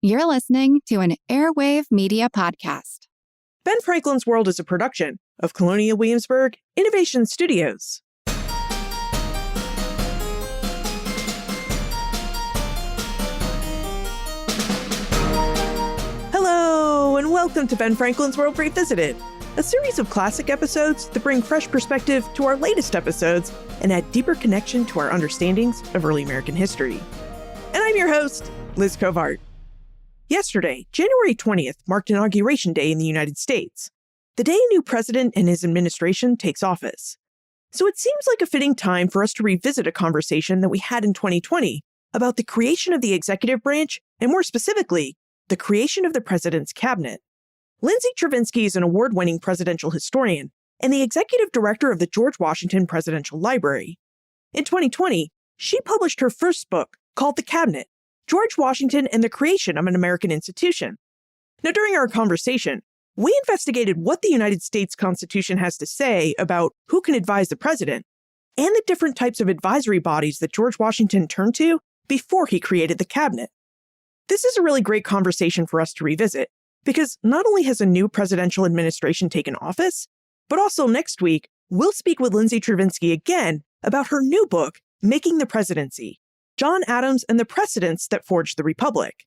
You're listening to an Airwave Media Podcast. Ben Franklin's World is a production of Colonial Williamsburg Innovation Studios. Hello, and welcome to Ben Franklin's World Revisited, a series of classic episodes that bring fresh perspective to our latest episodes and add deeper connection to our understandings of early American history. And I'm your host, Liz Covart. Yesterday, January 20th, marked Inauguration Day in the United States, the day a new president and his administration takes office. So it seems like a fitting time for us to revisit a conversation that we had in 2020 about the creation of the executive branch, and more specifically, the creation of the president's cabinet. Lindsay Chervinsky is an award-winning presidential historian and the executive director of the George Washington Presidential Library. In 2020, she published her first book called The Cabinet: George Washington and the Creation of an American Institution. Now, during our conversation, we investigated what the United States Constitution has to say about who can advise the president and the different types of advisory bodies that George Washington turned to before he created the cabinet. This is a really great conversation for us to revisit because not only has a new presidential administration taken office, but also next week, we'll speak with Lindsay Chervinsky again about her new book, Making the Presidency: John Adams and the Precedents that Forged the Republic.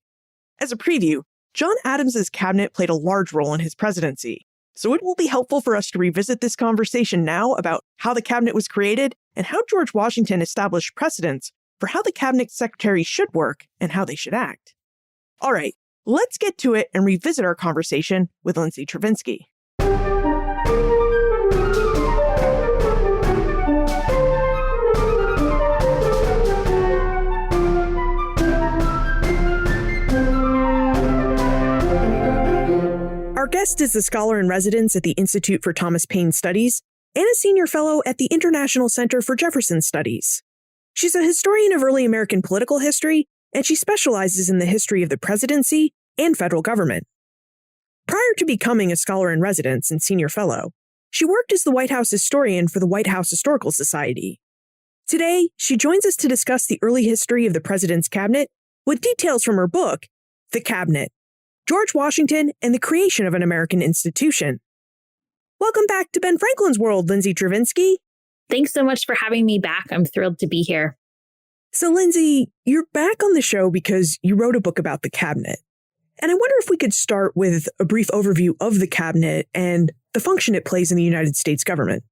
As a preview, John Adams's cabinet played a large role in his presidency, so it will be helpful for us to revisit this conversation now about how the cabinet was created and how George Washington established precedents for how the cabinet secretaries should work and how they should act. All right, let's get to it and revisit our conversation with Lindsay Chervinsky. Our guest is a scholar in residence at the Institute for Thomas Paine Studies and a senior fellow at the International Center for Jefferson Studies. She's a historian of early American political history, and she specializes in the history of the presidency and federal government. Prior to becoming a scholar in residence and senior fellow, she worked as the White House historian for the White House Historical Society. Today, she joins us to discuss the early history of the president's cabinet with details from her book, The Cabinet: George Washington and the Creation of an American Institution. Welcome back to Ben Franklin's World, Lindsay Chervinsky. Thanks so much for having me back. I'm thrilled to be here. So, Lindsay, you're back on the show because you wrote a book about the cabinet. And I wonder if we could start with a brief overview of the cabinet and the function it plays in the United States government.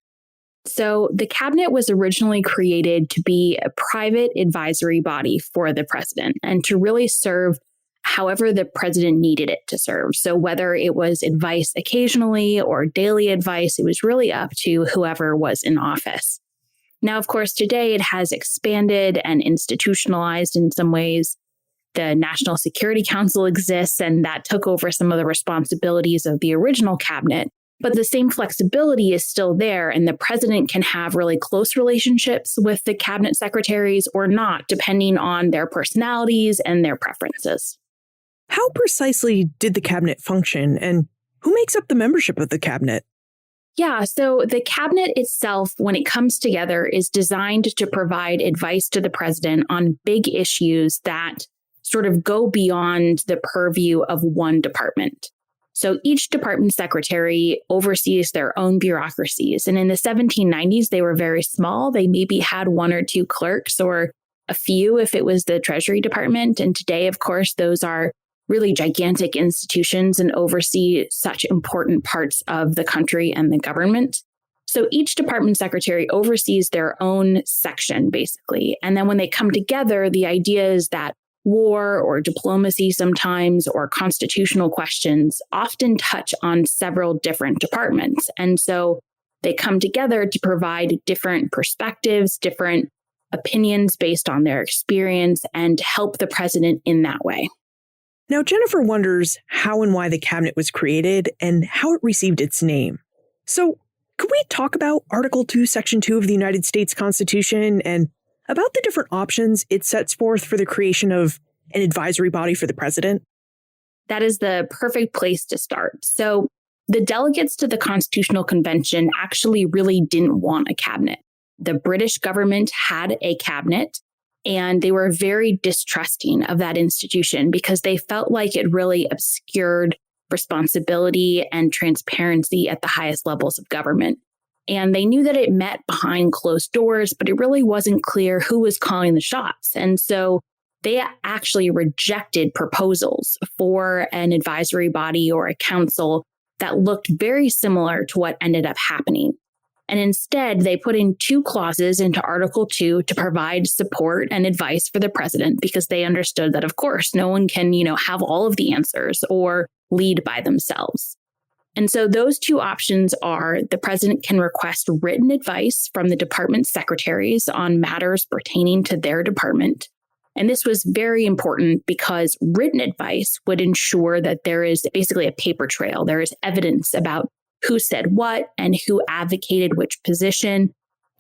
So the cabinet was originally created to be a private advisory body for the president and to really serve however the president needed it to serve. So whether it was advice occasionally or daily advice, it was really up to whoever was in office. Now, of course, today it has expanded and institutionalized in some ways. The National Security Council exists, and that took over some of the responsibilities of the original cabinet. But the same flexibility is still there, and the president can have really close relationships with the cabinet secretaries or not, depending on their personalities and their preferences. How precisely did the cabinet function, and who makes up the membership of the cabinet? Yeah, so the cabinet itself, when it comes together, is designed to provide advice to the president on big issues that sort of go beyond the purview of one department. So each department secretary oversees their own bureaucracies. And in the 1790s, they were very small. They maybe had one or two clerks or a few if it was the Treasury Department. And today, of course, those are really gigantic institutions and oversee such important parts of the country and the government. So each department secretary oversees their own section, basically. And then when they come together, the idea is that war or diplomacy sometimes or constitutional questions often touch on several different departments. And so they come together to provide different perspectives, different opinions based on their experience, and help the president in that way. Now, Jennifer wonders how and why the cabinet was created and how it received its name. So, could we talk about Article 2, Section 2 of the United States Constitution and about the different options it sets forth for the creation of an advisory body for the president? That is the perfect place to start. So, the delegates to the Constitutional Convention actually really didn't want a cabinet. The British government had a cabinet. And they were very distrusting of that institution because they felt like it really obscured responsibility and transparency at the highest levels of government. And they knew that it met behind closed doors, but it really wasn't clear who was calling the shots. And so they actually rejected proposals for an advisory body or a council that looked very similar to what ended up happening. And instead, they put in 2 clauses into Article 2 to provide support and advice for the president because they understood that, of course, no one can, have all of the answers or lead by themselves. And so those 2 options are the president can request written advice from the department secretaries on matters pertaining to their department. And this was very important because written advice would ensure that there is basically a paper trail. There is evidence about who said what and who advocated which position.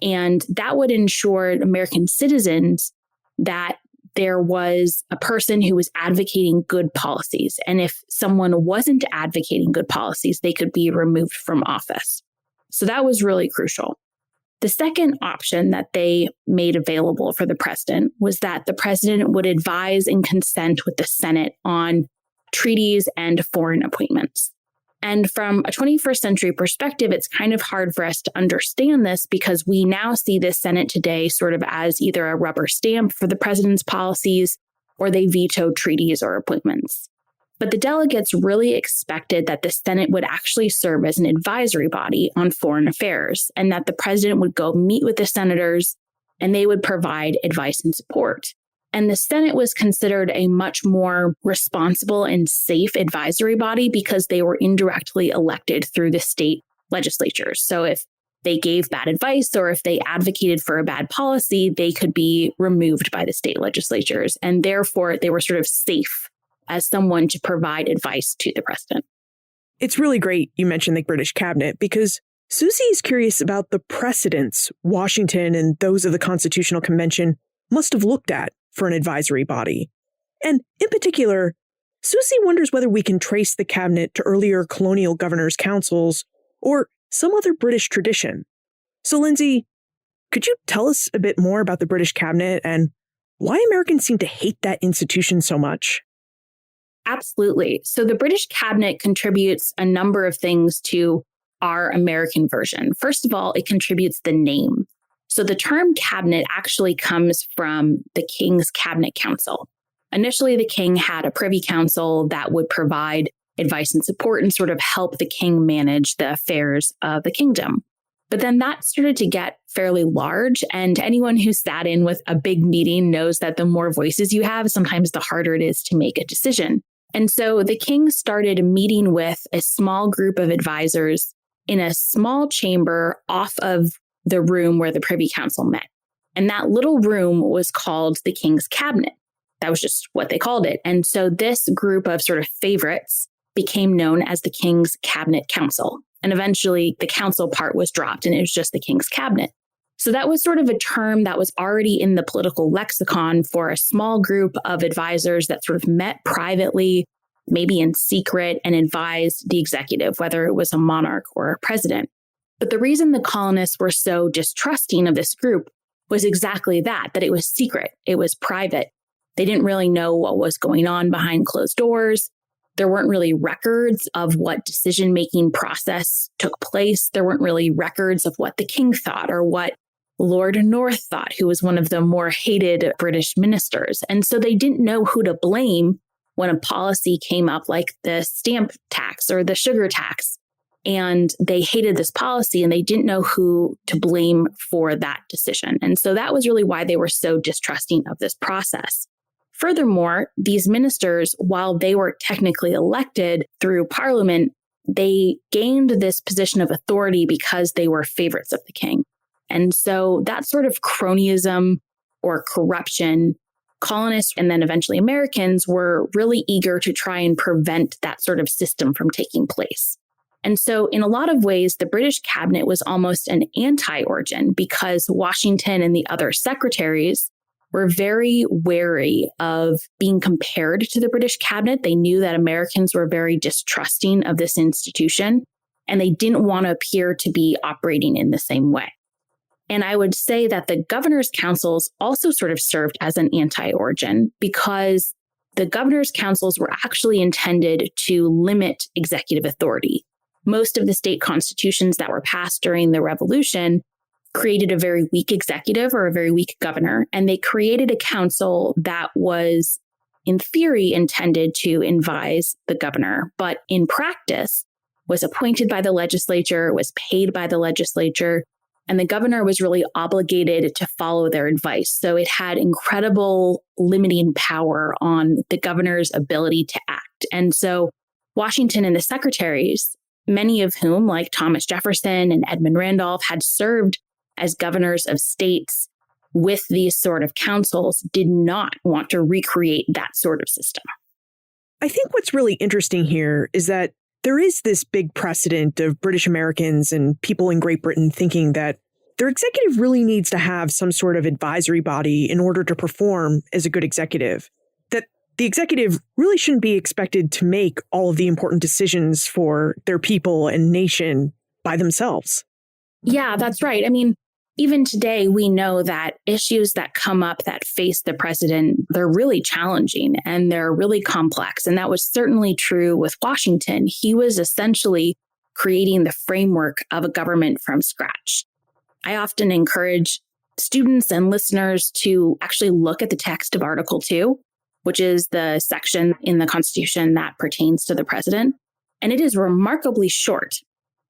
And that would ensure American citizens that there was a person who was advocating good policies. And if someone wasn't advocating good policies, they could be removed from office. So that was really crucial. The second option that they made available for the president was that the president would advise and consent with the Senate on treaties and foreign appointments. And from a 21st century perspective, it's kind of hard for us to understand this because we now see the Senate today sort of as either a rubber stamp for the president's policies or they veto treaties or appointments. But the delegates really expected that the Senate would actually serve as an advisory body on foreign affairs and that the president would go meet with the senators and they would provide advice and support. And the Senate was considered a much more responsible and safe advisory body because they were indirectly elected through the state legislatures. So if they gave bad advice or if they advocated for a bad policy, they could be removed by the state legislatures. And therefore, they were sort of safe as someone to provide advice to the president. It's really great you mentioned the British cabinet because Susie is curious about the precedents Washington and those of the Constitutional Convention must have looked at for an advisory body. And in particular, Susie wonders whether we can trace the cabinet to earlier colonial governors' councils or some other British tradition. So, Lindsay, could you tell us a bit more about the British cabinet and why Americans seem to hate that institution so much? Absolutely. So the British cabinet contributes a number of things to our American version. First of all, it contributes the name. So the term cabinet actually comes from the King's Cabinet Council. Initially, the king had a privy council that would provide advice and support and sort of help the king manage the affairs of the kingdom. But then that started to get fairly large. And anyone who sat in with a big meeting knows that the more voices you have, sometimes the harder it is to make a decision. And so the king started meeting with a small group of advisors in a small chamber off of the room where the Privy Council met. And that little room was called the King's Cabinet. That was just what they called it. And so this group of sort of favorites became known as the King's Cabinet Council. And eventually the council part was dropped and it was just the King's Cabinet. So that was sort of a term that was already in the political lexicon for a small group of advisors that sort of met privately, maybe in secret, and advised the executive, whether it was a monarch or a president. But the reason the colonists were so distrusting of this group was exactly that it was secret, it was private. They didn't really know what was going on behind closed doors. There weren't really records of what decision-making process took place. There weren't really records of what the king thought or what Lord North thought, who was one of the more hated British ministers. And so they didn't know who to blame when a policy came up like the stamp tax or the sugar tax. And they hated this policy and they didn't know who to blame for that decision. And so that was really why they were so distrusting of this process. Furthermore, these ministers, while they were technically elected through Parliament, they gained this position of authority because they were favorites of the king. And so that sort of cronyism or corruption, colonists and then eventually Americans were really eager to try and prevent that sort of system from taking place. And so in a lot of ways, the British cabinet was almost an anti-origin because Washington and the other secretaries were very wary of being compared to the British cabinet. They knew that Americans were very distrusting of this institution, and they didn't want to appear to be operating in the same way. And I would say that the governor's councils also sort of served as an anti-origin because the governor's councils were actually intended to limit executive authority. Most of the state constitutions that were passed during the Revolution created a very weak executive or a very weak governor, and they created a council that was, in theory, intended to advise the governor, but in practice was appointed by the legislature, was paid by the legislature, and the governor was really obligated to follow their advice. So it had incredible limiting power on the governor's ability to act. And so Washington and the secretaries, many of whom, like Thomas Jefferson and Edmund Randolph, had served as governors of states with these sort of councils, did not want to recreate that sort of system. I think what's really interesting here is that there is this big precedent of British Americans and people in Great Britain thinking that their executive really needs to have some sort of advisory body in order to perform as a good executive. That the executive really shouldn't be expected to make all of the important decisions for their people and nation by themselves. Yeah, that's right. I mean, even today, we know that issues that come up that face the president, they're really challenging and they're really complex. And that was certainly true with Washington. He was essentially creating the framework of a government from scratch. I often encourage students and listeners to actually look at the text of Article 2, which is the section in the Constitution that pertains to the president. And it is remarkably short,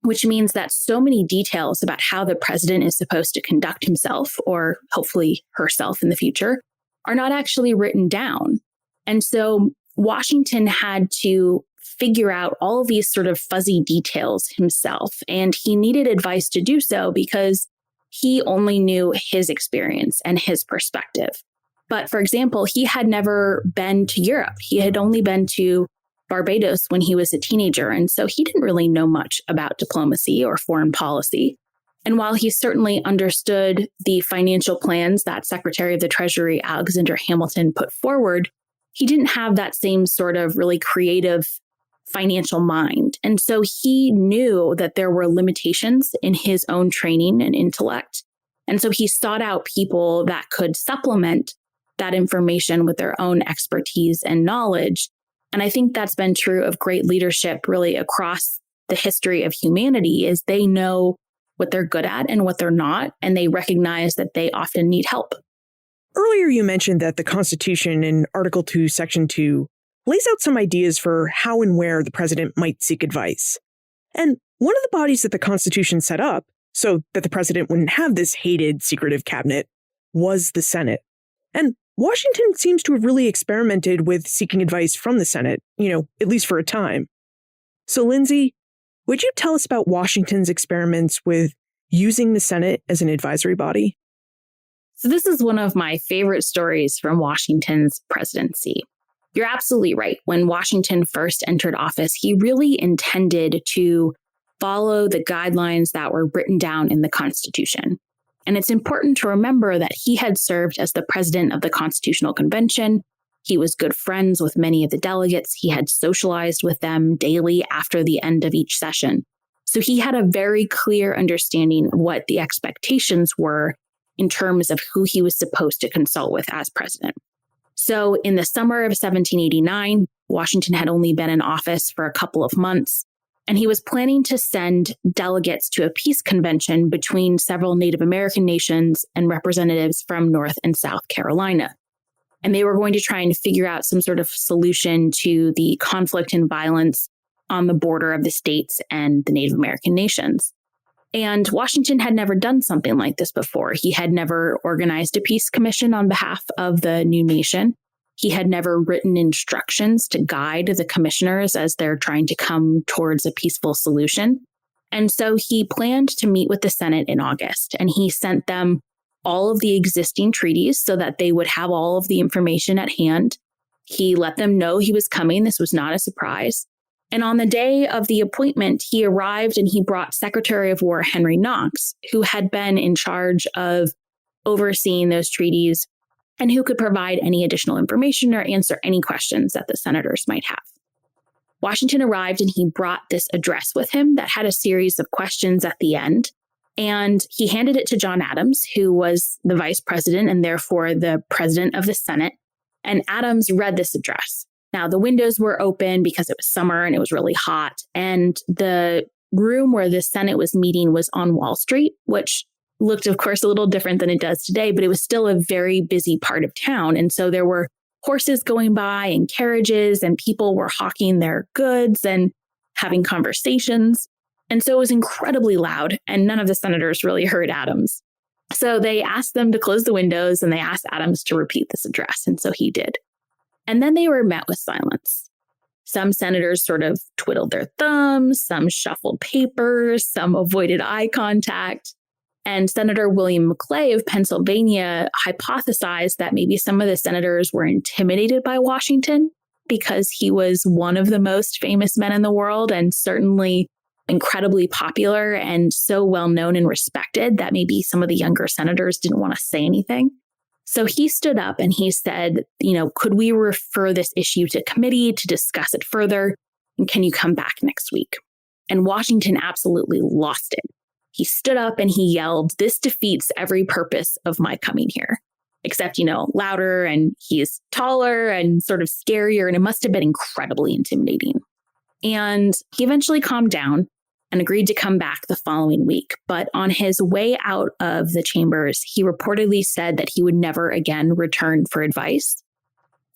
which means that so many details about how the president is supposed to conduct himself, or hopefully herself in the future, are not actually written down. And so Washington had to figure out all of these sort of fuzzy details himself. And he needed advice to do so because he only knew his experience and his perspective. But for example, he had never been to Europe. He had only been to Barbados when he was a teenager. And so he didn't really know much about diplomacy or foreign policy. And while he certainly understood the financial plans that Secretary of the Treasury Alexander Hamilton put forward, he didn't have that same sort of really creative financial mind. And so he knew that there were limitations in his own training and intellect. And so he sought out people that could supplement that information with their own expertise and knowledge. And I think that's been true of great leadership really across the history of humanity, is they know what they're good at and what they're not, and they recognize that they often need help. Earlier, you mentioned that the Constitution in Article 2, Section 2 lays out some ideas for how and where the president might seek advice. And one of the bodies that the Constitution set up so that the president wouldn't have this hated, secretive cabinet was the Senate. And Washington seems to have really experimented with seeking advice from the Senate, at least for a time. So, Lindsay, would you tell us about Washington's experiments with using the Senate as an advisory body? So this is one of my favorite stories from Washington's presidency. You're absolutely right. When Washington first entered office, he really intended to follow the guidelines that were written down in the Constitution. And it's important to remember that he had served as the president of the Constitutional Convention. He was good friends with many of the delegates. He had socialized with them daily after the end of each session. So he had a very clear understanding of what the expectations were in terms of who he was supposed to consult with as president. So in the summer of 1789, Washington had only been in office for a couple of months. And he was planning to send delegates to a peace convention between several Native American nations and representatives from North and South Carolina. And they were going to try and figure out some sort of solution to the conflict and violence on the border of the states and the Native American nations. And Washington had never done something like this before. He had never organized a peace commission on behalf of the new nation. He had never written instructions to guide the commissioners as they're trying to come towards a peaceful solution. And so he planned to meet with the Senate in August, and he sent them all of the existing treaties so that they would have all of the information at hand. He let them know he was coming. This was not a surprise. And on the day of the appointment, he arrived and he brought Secretary of War Henry Knox, who had been in charge of overseeing those treaties and who could provide any additional information or answer any questions that the senators might have. Washington arrived and he brought this address with him that had a series of questions at the end. And he handed it to John Adams, who was the vice president and therefore the president of the Senate. And Adams read this address. Now, the windows were open because it was summer and it was really hot. And the room where the Senate was meeting was on Wall Street, which looked, of course, a little different than it does today, but it was still a very busy part of town. And so there were horses going by and carriages, and people were hawking their goods and having conversations. And so it was incredibly loud, and none of the senators really heard Adams. So they asked them to close the windows, and they asked Adams to repeat this address. And so he did. And then they were met with silence. Some senators sort of twiddled their thumbs, some shuffled papers, some avoided eye contact. And Senator William Maclay of Pennsylvania hypothesized that maybe some of the senators were intimidated by Washington because he was one of the most famous men in the world and certainly incredibly popular and so well known and respected that maybe some of the younger senators didn't want to say anything. So he stood up and he said, could we refer this issue to committee to discuss it further? And can you come back next week? And Washington absolutely lost it. He stood up and he yelled, "This defeats every purpose of my coming here." Except, louder, and he's taller and sort of scarier, and it must have been incredibly intimidating. And he eventually calmed down and agreed to come back the following week. But on his way out of the chambers, he reportedly said that he would never again return for advice.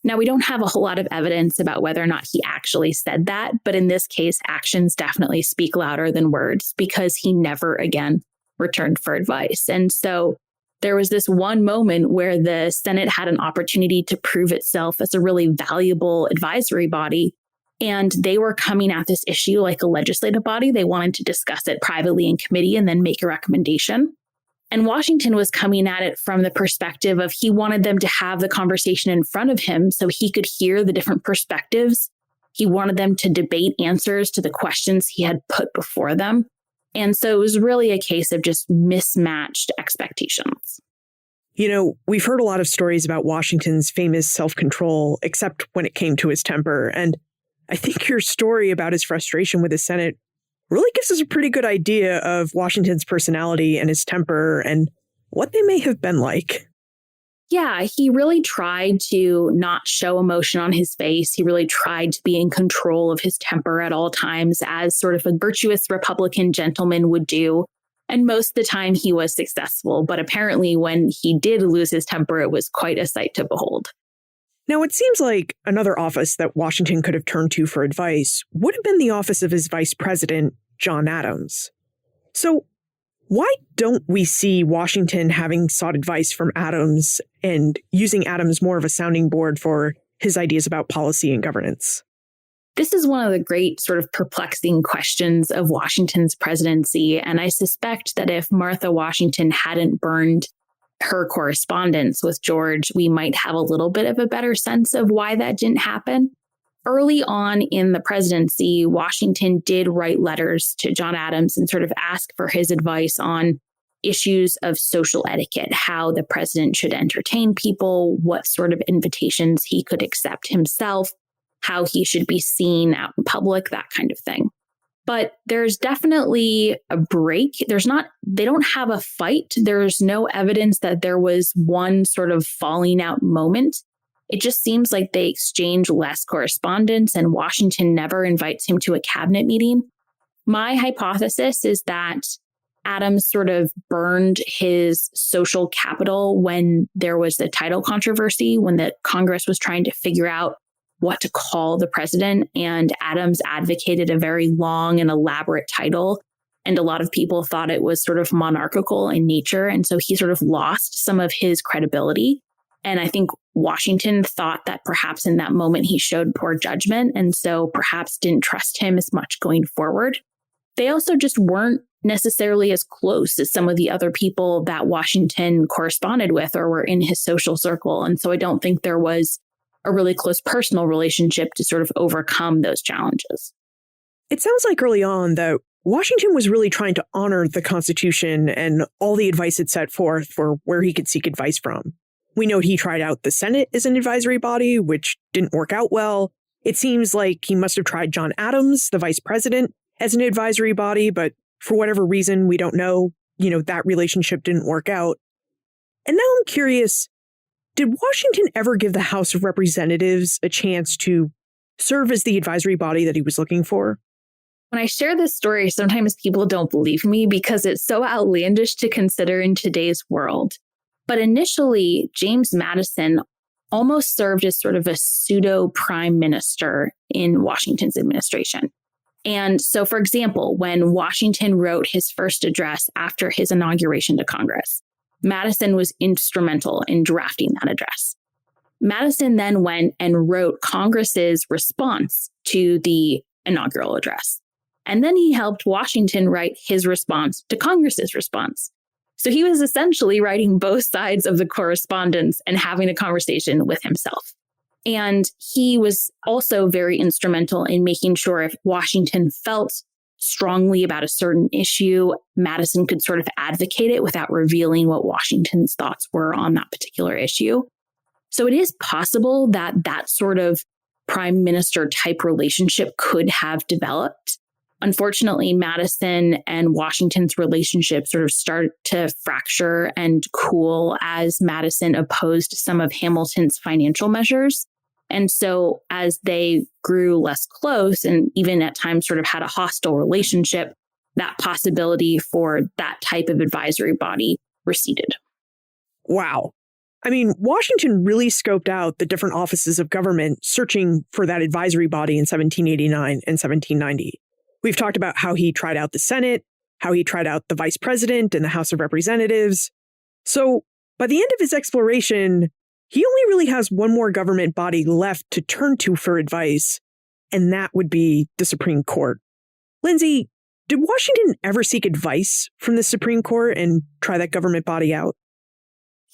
Now, we don't have a whole lot of evidence about whether or not he actually said that, but in this case, actions definitely speak louder than words because he never again returned for advice. And so there was this one moment where the Senate had an opportunity to prove itself as a really valuable advisory body, and they were coming at this issue like a legislative body. They wanted to discuss it privately in committee and then make a recommendation. And Washington was coming at it from the perspective of he wanted them to have the conversation in front of him so he could hear the different perspectives. He wanted them to debate answers to the questions he had put before them. And so it was really a case of just mismatched expectations. We've heard a lot of stories about Washington's famous self-control, except when it came to his temper. And I think your story about his frustration with the Senate really gives us a pretty good idea of Washington's personality and his temper and what they may have been like. Yeah, he really tried to not show emotion on his face. He really tried to be in control of his temper at all times, as sort of a virtuous Republican gentleman would do. And most of the time he was successful. But apparently when he did lose his temper, it was quite a sight to behold. Now, it seems like another office that Washington could have turned to for advice would have been the office of his vice president, John Adams. So why don't we see Washington having sought advice from Adams and using Adams more of a sounding board for his ideas about policy and governance? This is one of the great sort of perplexing questions of Washington's presidency. And I suspect that if Martha Washington hadn't burned her correspondence with George, we might have a little bit of a better sense of why that didn't happen. Early on in the presidency, Washington did write letters to John Adams and sort of ask for his advice on issues of social etiquette, how the president should entertain people, what sort of invitations he could accept himself, how he should be seen out in public, that kind of thing. But there's definitely a break. They don't have a fight. There's no evidence that there was one sort of falling out moment. It just seems like they exchange less correspondence and Washington never invites him to a cabinet meeting. My hypothesis is that Adams sort of burned his social capital when there was the title controversy, when the Congress was trying to figure out what to call the president. And Adams advocated a very long and elaborate title. And a lot of people thought it was sort of monarchical in nature. And so he sort of lost some of his credibility. And I think Washington thought that perhaps in that moment he showed poor judgment and so perhaps didn't trust him as much going forward. They also just weren't necessarily as close as some of the other people that Washington corresponded with or were in his social circle. And so I don't think there was a really close personal relationship to sort of overcome those challenges. It sounds like early on that Washington was really trying to honor the Constitution and all the advice it set forth for where he could seek advice from. We know he tried out the Senate as an advisory body, which didn't work out well. It seems like he must have tried John Adams, the vice president, as an advisory body, but for whatever reason, we don't know, that relationship didn't work out. And now I'm curious, did Washington ever give the House of Representatives a chance to serve as the advisory body that he was looking for? When I share this story, sometimes people don't believe me because it's so outlandish to consider in today's world. But initially, James Madison almost served as sort of a pseudo prime minister in Washington's administration. And so, for example, when Washington wrote his first address after his inauguration to Congress, Madison was instrumental in drafting that address. Madison then went and wrote Congress's response to the inaugural address. And then he helped Washington write his response to Congress's response. So he was essentially writing both sides of the correspondence and having a conversation with himself. And he was also very instrumental in making sure if Washington felt strongly about a certain issue, Madison could sort of advocate it without revealing what Washington's thoughts were on that particular issue. So it is possible that that sort of prime minister type relationship could have developed. Unfortunately, Madison and Washington's relationship sort of started to fracture and cool as Madison opposed some of Hamilton's financial measures. And so as they grew less close and even at times sort of had a hostile relationship, that possibility for that type of advisory body receded. Wow. I mean, Washington really scoped out the different offices of government searching for that advisory body in 1789 and 1790. We've talked about how he tried out the Senate, how he tried out the vice president and the House of Representatives. So by the end of his exploration, he only really has one more government body left to turn to for advice, and that would be the Supreme Court. Lindsay, did Washington ever seek advice from the Supreme Court and try that government body out?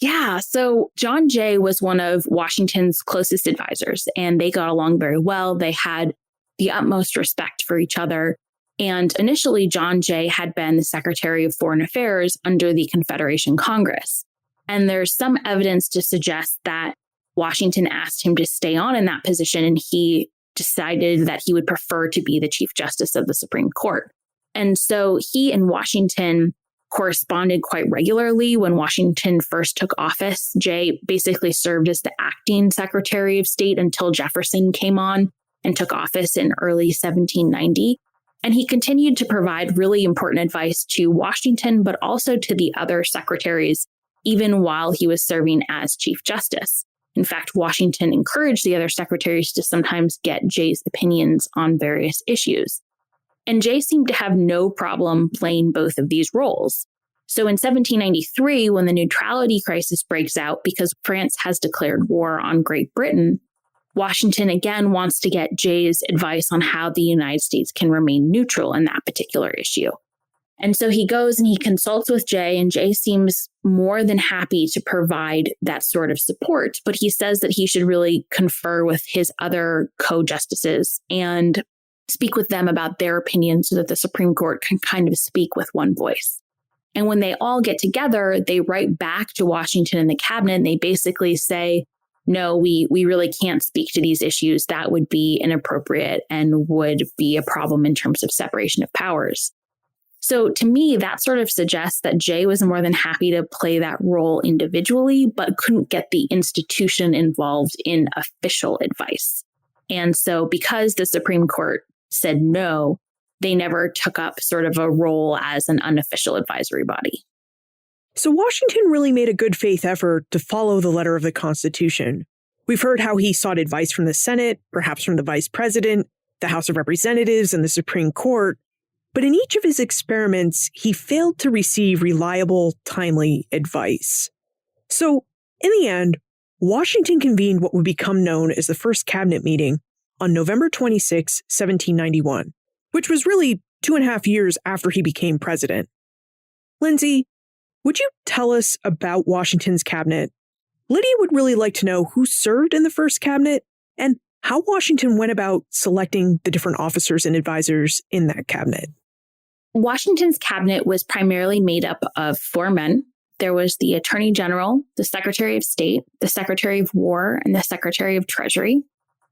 Yeah, so John Jay was one of Washington's closest advisors, and they got along very well. They had the utmost respect for each other. And initially, John Jay had been the Secretary of Foreign Affairs under the Confederation Congress. And there's some evidence to suggest that Washington asked him to stay on in that position, and he decided that he would prefer to be the Chief Justice of the Supreme Court. And so he and Washington corresponded quite regularly. When Washington first took office, Jay basically served as the acting Secretary of State until Jefferson came on and took office in early 1790. And he continued to provide really important advice to Washington, but also to the other secretaries, even while he was serving as Chief Justice. In fact, Washington encouraged the other secretaries to sometimes get Jay's opinions on various issues. And Jay seemed to have no problem playing both of these roles. So in 1793, when the neutrality crisis breaks out because France has declared war on Great Britain, Washington again wants to get Jay's advice on how the United States can remain neutral in that particular issue. And so he goes and he consults with Jay, and Jay seems more than happy to provide that sort of support. But he says that he should really confer with his other co-justices and speak with them about their opinions so that the Supreme Court can kind of speak with one voice. And when they all get together, they write back to Washington and the cabinet, and they basically say, no, we really can't speak to these issues. That would be inappropriate and would be a problem in terms of separation of powers. So to me, that sort of suggests that Jay was more than happy to play that role individually, but couldn't get the institution involved in official advice. And so because the Supreme Court said no, they never took up sort of a role as an unofficial advisory body. So Washington really made a good faith effort to follow the letter of the Constitution. We've heard how he sought advice from the Senate, perhaps from the Vice President, the House of Representatives, and the Supreme Court. But in each of his experiments, he failed to receive reliable, timely advice. So, in the end, Washington convened what would become known as the First Cabinet Meeting on November 26, 1791, which was really 2.5 years after he became president. Lindsay, would you tell us about Washington's cabinet? Lydia would really like to know who served in the first cabinet and how Washington went about selecting the different officers and advisors in that cabinet. Washington's cabinet was primarily made up of 4 men. There was the Attorney General, the Secretary of State, the Secretary of War, and the Secretary of Treasury.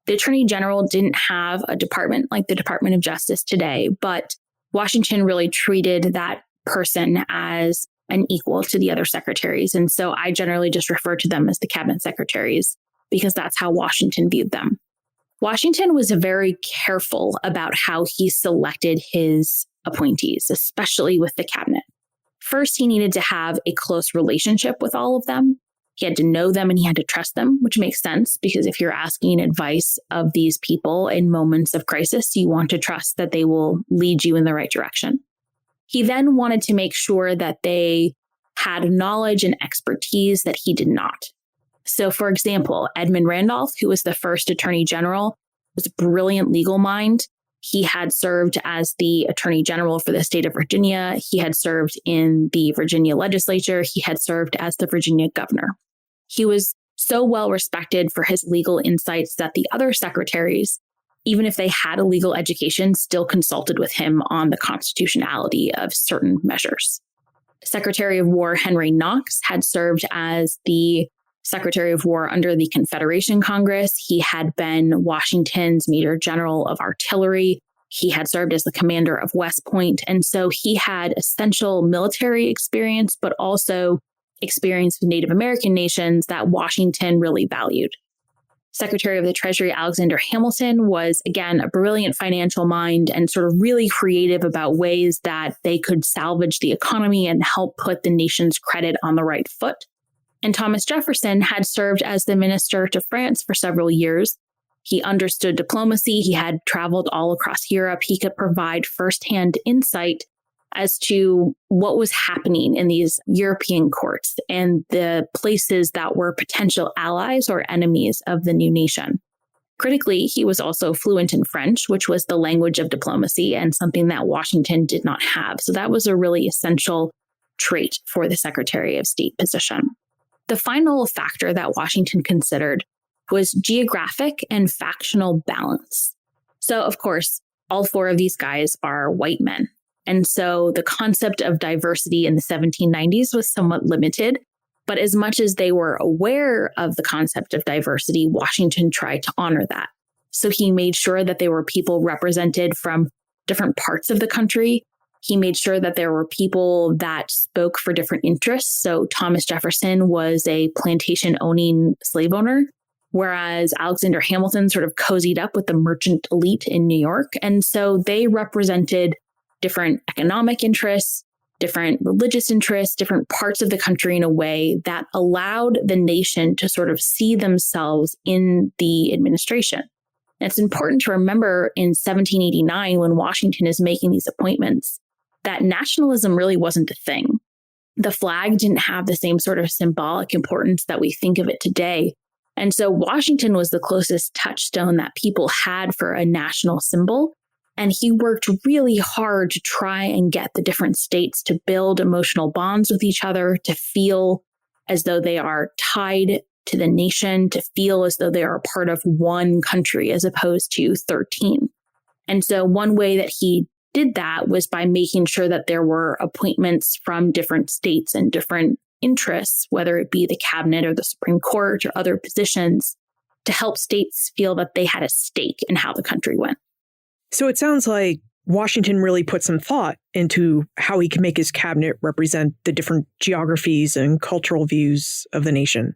The Attorney General didn't have a department like the Department of Justice today, but Washington really treated that person as an equal to the other secretaries. And so I generally just refer to them as the cabinet secretaries because that's how Washington viewed them. Washington was very careful about how he selected his appointees, especially with the cabinet. First, he needed to have a close relationship with all of them. He had to know them and he had to trust them, which makes sense because if you're asking advice of these people in moments of crisis, you want to trust that they will lead you in the right direction. He then wanted to make sure that they had knowledge and expertise that he did not. So, for example, Edmund Randolph, who was the first attorney general, was a brilliant legal mind. He had served as the attorney general for the state of Virginia. He had served in the Virginia legislature. He had served as the Virginia governor. He was so well respected for his legal insights that the other secretaries, even if they had a legal education, still consulted with him on the constitutionality of certain measures. Secretary of War Henry Knox had served as the Secretary of War under the Confederation Congress. He had been Washington's Major General of Artillery. He had served as the commander of West Point. And so he had essential military experience, but also experience with Native American nations that Washington really valued. Secretary of the Treasury Alexander Hamilton was, again, a brilliant financial mind and sort of really creative about ways that they could salvage the economy and help put the nation's credit on the right foot. And Thomas Jefferson had served as the minister to France for several years. He understood diplomacy. He had traveled all across Europe. He could provide firsthand insight as to what was happening in these European courts and the places that were potential allies or enemies of the new nation. Critically, he was also fluent in French, which was the language of diplomacy and something that Washington did not have. So that was a really essential trait for the Secretary of State position. The final factor that Washington considered was geographic and factional balance. So, of course, all four of these guys are white men. And so the concept of diversity in the 1790s was somewhat limited. But as much as they were aware of the concept of diversity, Washington tried to honor that. So he made sure that there were people represented from different parts of the country. He made sure that there were people that spoke for different interests. So Thomas Jefferson was a plantation-owning slave owner, whereas Alexander Hamilton sort of cozied up with the merchant elite in New York. And so they represented different economic interests, different religious interests, different parts of the country in a way that allowed the nation to sort of see themselves in the administration. And it's important to remember in 1789, when Washington is making these appointments, that nationalism really wasn't a thing. The flag didn't have the same sort of symbolic importance that we think of it today. And so Washington was the closest touchstone that people had for a national symbol. And he worked really hard to try and get the different states to build emotional bonds with each other, to feel as though they are tied to the nation, to feel as though they are a part of one country as opposed to 13. And so one way that he did that was by making sure that there were appointments from different states and different interests, whether it be the cabinet or the Supreme Court or other positions, to help states feel that they had a stake in how the country went. So it sounds like Washington really put some thought into how he can make his cabinet represent the different geographies and cultural views of the nation.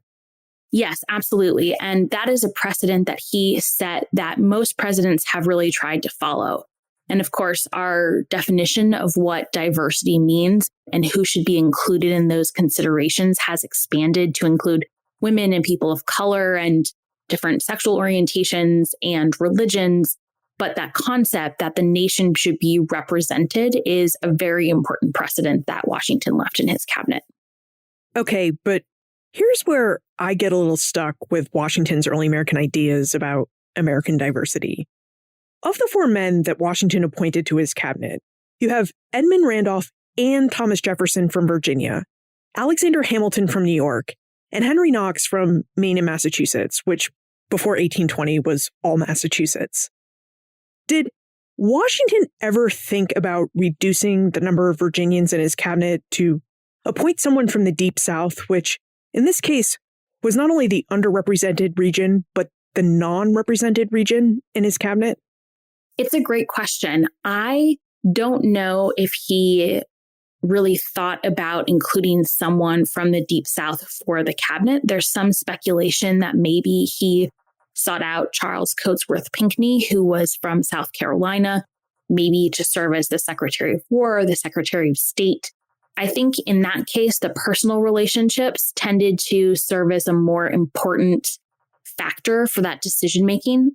Yes, absolutely. And that is a precedent that he set that most presidents have really tried to follow. And of course, our definition of what diversity means and who should be included in those considerations has expanded to include women and people of color and different sexual orientations and religions. But that concept that the nation should be represented is a very important precedent that Washington left in his cabinet. Okay, but here's where I get a little stuck with Washington's early American ideas about American diversity. Of the four men that Washington appointed to his cabinet, you have Edmund Randolph and Thomas Jefferson from Virginia, Alexander Hamilton from New York, and Henry Knox from Maine and Massachusetts, which before 1820 was all Massachusetts. Did Washington ever think about reducing the number of Virginians in his cabinet to appoint someone from the Deep South, which in this case was not only the underrepresented region, but the non-represented region in his cabinet? It's a great question. I don't know if he really thought about including someone from the Deep South for the cabinet. There's some speculation that maybe he sought out Charles Cotesworth Pinckney, who was from South Carolina, maybe to serve as the Secretary of War or the Secretary of State. I think in that case, the personal relationships tended to serve as a more important factor for that decision-making.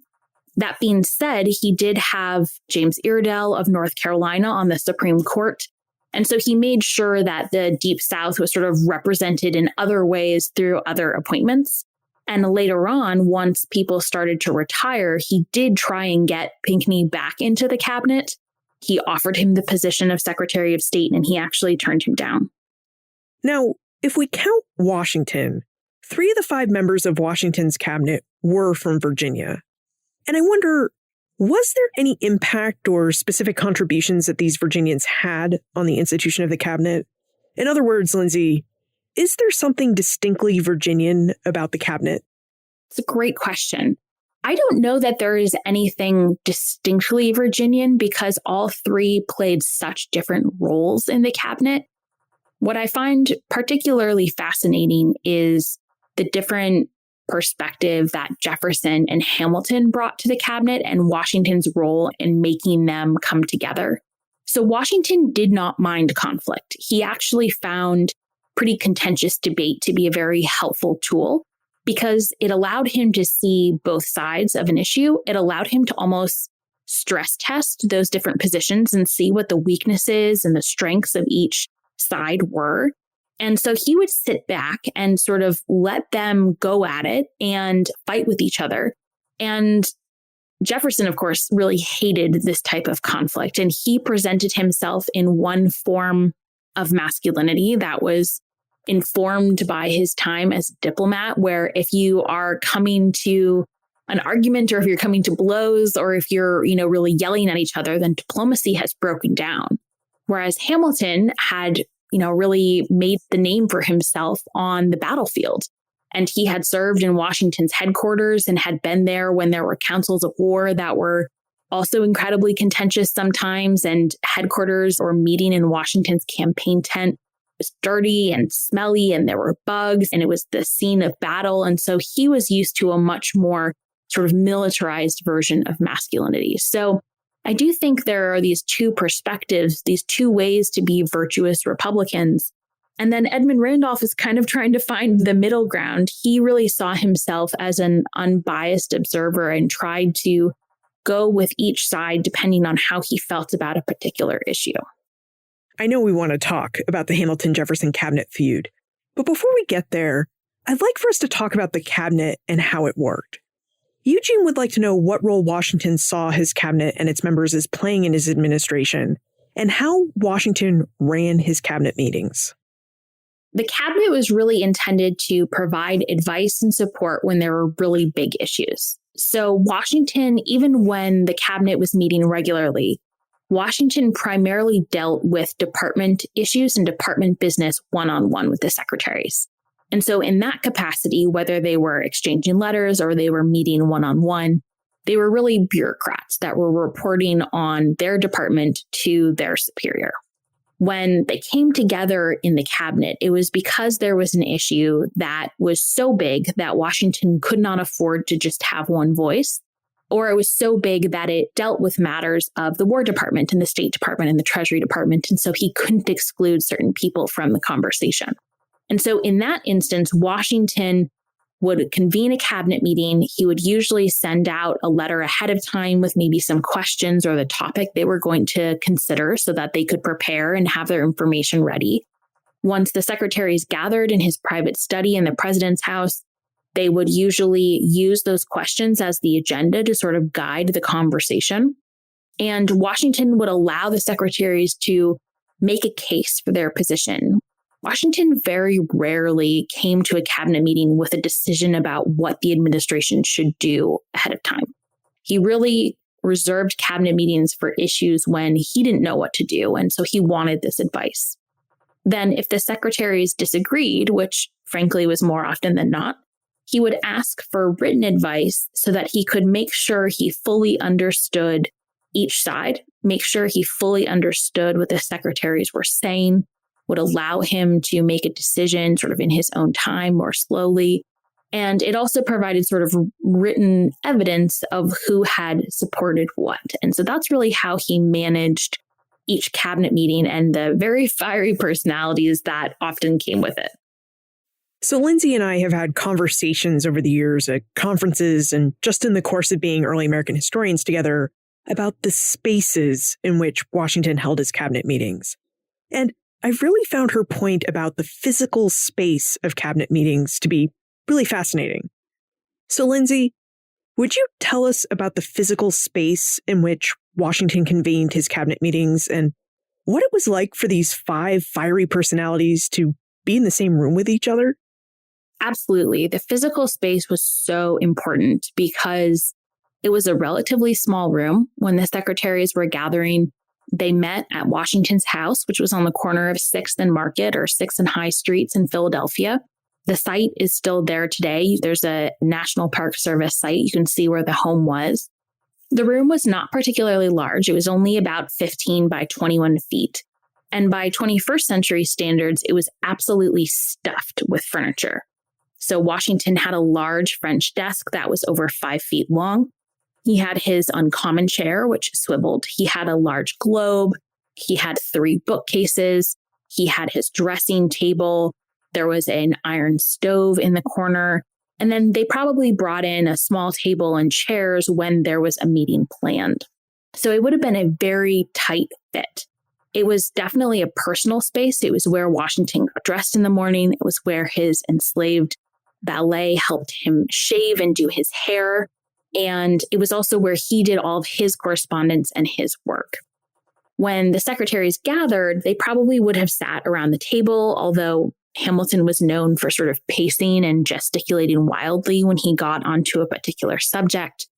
That being said, he did have James Iredell of North Carolina on the Supreme Court. And so he made sure that the Deep South was sort of represented in other ways through other appointments. And later on, once people started to retire, he did try and get Pinckney back into the cabinet. He offered him the position of Secretary of State, and he actually turned him down. Now, if we count Washington, 3 of the 5 members of Washington's cabinet were from Virginia. And I wonder, was there any impact or specific contributions that these Virginians had on the institution of the cabinet? In other words, Lindsay, is there something distinctly Virginian about the cabinet? It's a great question. I don't know that there is anything distinctly Virginian because all 3 played such different roles in the cabinet. What I find particularly fascinating is the different perspective that Jefferson and Hamilton brought to the cabinet and Washington's role in making them come together. So Washington did not mind conflict. He actually found pretty contentious debate to be a very helpful tool because it allowed him to see both sides of an issue. It allowed him to almost stress test those different positions and see what the weaknesses and the strengths of each side were. And so he would sit back and sort of let them go at it and fight with each other. And Jefferson, of course, really hated this type of conflict. And he presented himself in one form of masculinity that was informed by his time as a diplomat, where if you are coming to an argument or if you're coming to blows or if you're, really yelling at each other, then diplomacy has broken down. Whereas Hamilton had, really made the name for himself on the battlefield. And he had served in Washington's headquarters and had been there when there were councils of war that were also incredibly contentious sometimes. And headquarters or meeting in Washington's campaign tent was dirty and smelly and there were bugs and it was the scene of battle. And so he was used to a much more sort of militarized version of masculinity. So I do think there are these 2 perspectives, these 2 ways to be virtuous Republicans. And then Edmund Randolph is kind of trying to find the middle ground. He really saw himself as an unbiased observer and tried to go with each side depending on how he felt about a particular issue. I know we want to talk about the Hamilton-Jefferson cabinet feud, but before we get there, I'd like for us to talk about the cabinet and how it worked. Eugene would like to know what role Washington saw his cabinet and its members as playing in his administration, and how Washington ran his cabinet meetings. The cabinet was really intended to provide advice and support when there were really big issues. So Washington, even when the cabinet was meeting regularly, Washington primarily dealt with department issues and department business one-on-one with the secretaries. And so in that capacity, whether they were exchanging letters or they were meeting one-on-one, they were really bureaucrats that were reporting on their department to their superior. When they came together in the cabinet, it was because there was an issue that was so big that Washington could not afford to just have one voice, or it was so big that it dealt with matters of the War Department and the State Department and the Treasury Department. And so he couldn't exclude certain people from the conversation. And so in that instance, Washington would convene a cabinet meeting. He would usually send out a letter ahead of time with maybe some questions or the topic they were going to consider so that they could prepare and have their information ready. Once the secretaries gathered in his private study in the president's house, they would usually use those questions as the agenda to sort of guide the conversation. And Washington would allow the secretaries to make a case for their position. Washington very rarely came to a cabinet meeting with a decision about what the administration should do ahead of time. He really reserved cabinet meetings for issues when he didn't know what to do, and so he wanted this advice. Then if the secretaries disagreed, which frankly was more often than not, he would ask for written advice so that he could make sure he fully understood each side, make sure he fully understood what the secretaries were saying, would allow him to make a decision sort of in his own time, more slowly. And it also provided sort of written evidence of who had supported what. And so that's really how he managed each cabinet meeting and the very fiery personalities that often came with it. So Lindsay and I have had conversations over the years at conferences and just in the course of being early American historians together about the spaces in which Washington held his cabinet meetings. And I've really found her point about the physical space of cabinet meetings to be really fascinating. So Lindsay, would you tell us about the physical space in which Washington convened his cabinet meetings and what it was like for these 5 fiery personalities to be in the same room with each other? Absolutely. The physical space was so important because it was a relatively small room. When the secretaries were gathering, they met at Washington's house, which was on the corner of 6th and Market or 6th and High Streets in Philadelphia. The site is still there today. There's a National Park Service site. You can see where the home was. The room was not particularly large. It was only about 15 by 21 feet. And by 21st century standards, it was absolutely stuffed with furniture. So Washington had a large French desk that was over 5 feet long. He had his uncommon chair, which swiveled. He had a large globe. He had 3 bookcases. He had his dressing table. There was an iron stove in the corner. And then they probably brought in a small table and chairs when there was a meeting planned. So it would have been a very tight fit. It was definitely a personal space. It was where Washington got dressed in the morning. It was where his enslaved valet helped him shave and do his hair. And it was also where he did all of his correspondence and his work. When the secretaries gathered, they probably would have sat around the table, although Hamilton was known for sort of pacing and gesticulating wildly when he got onto a particular subject.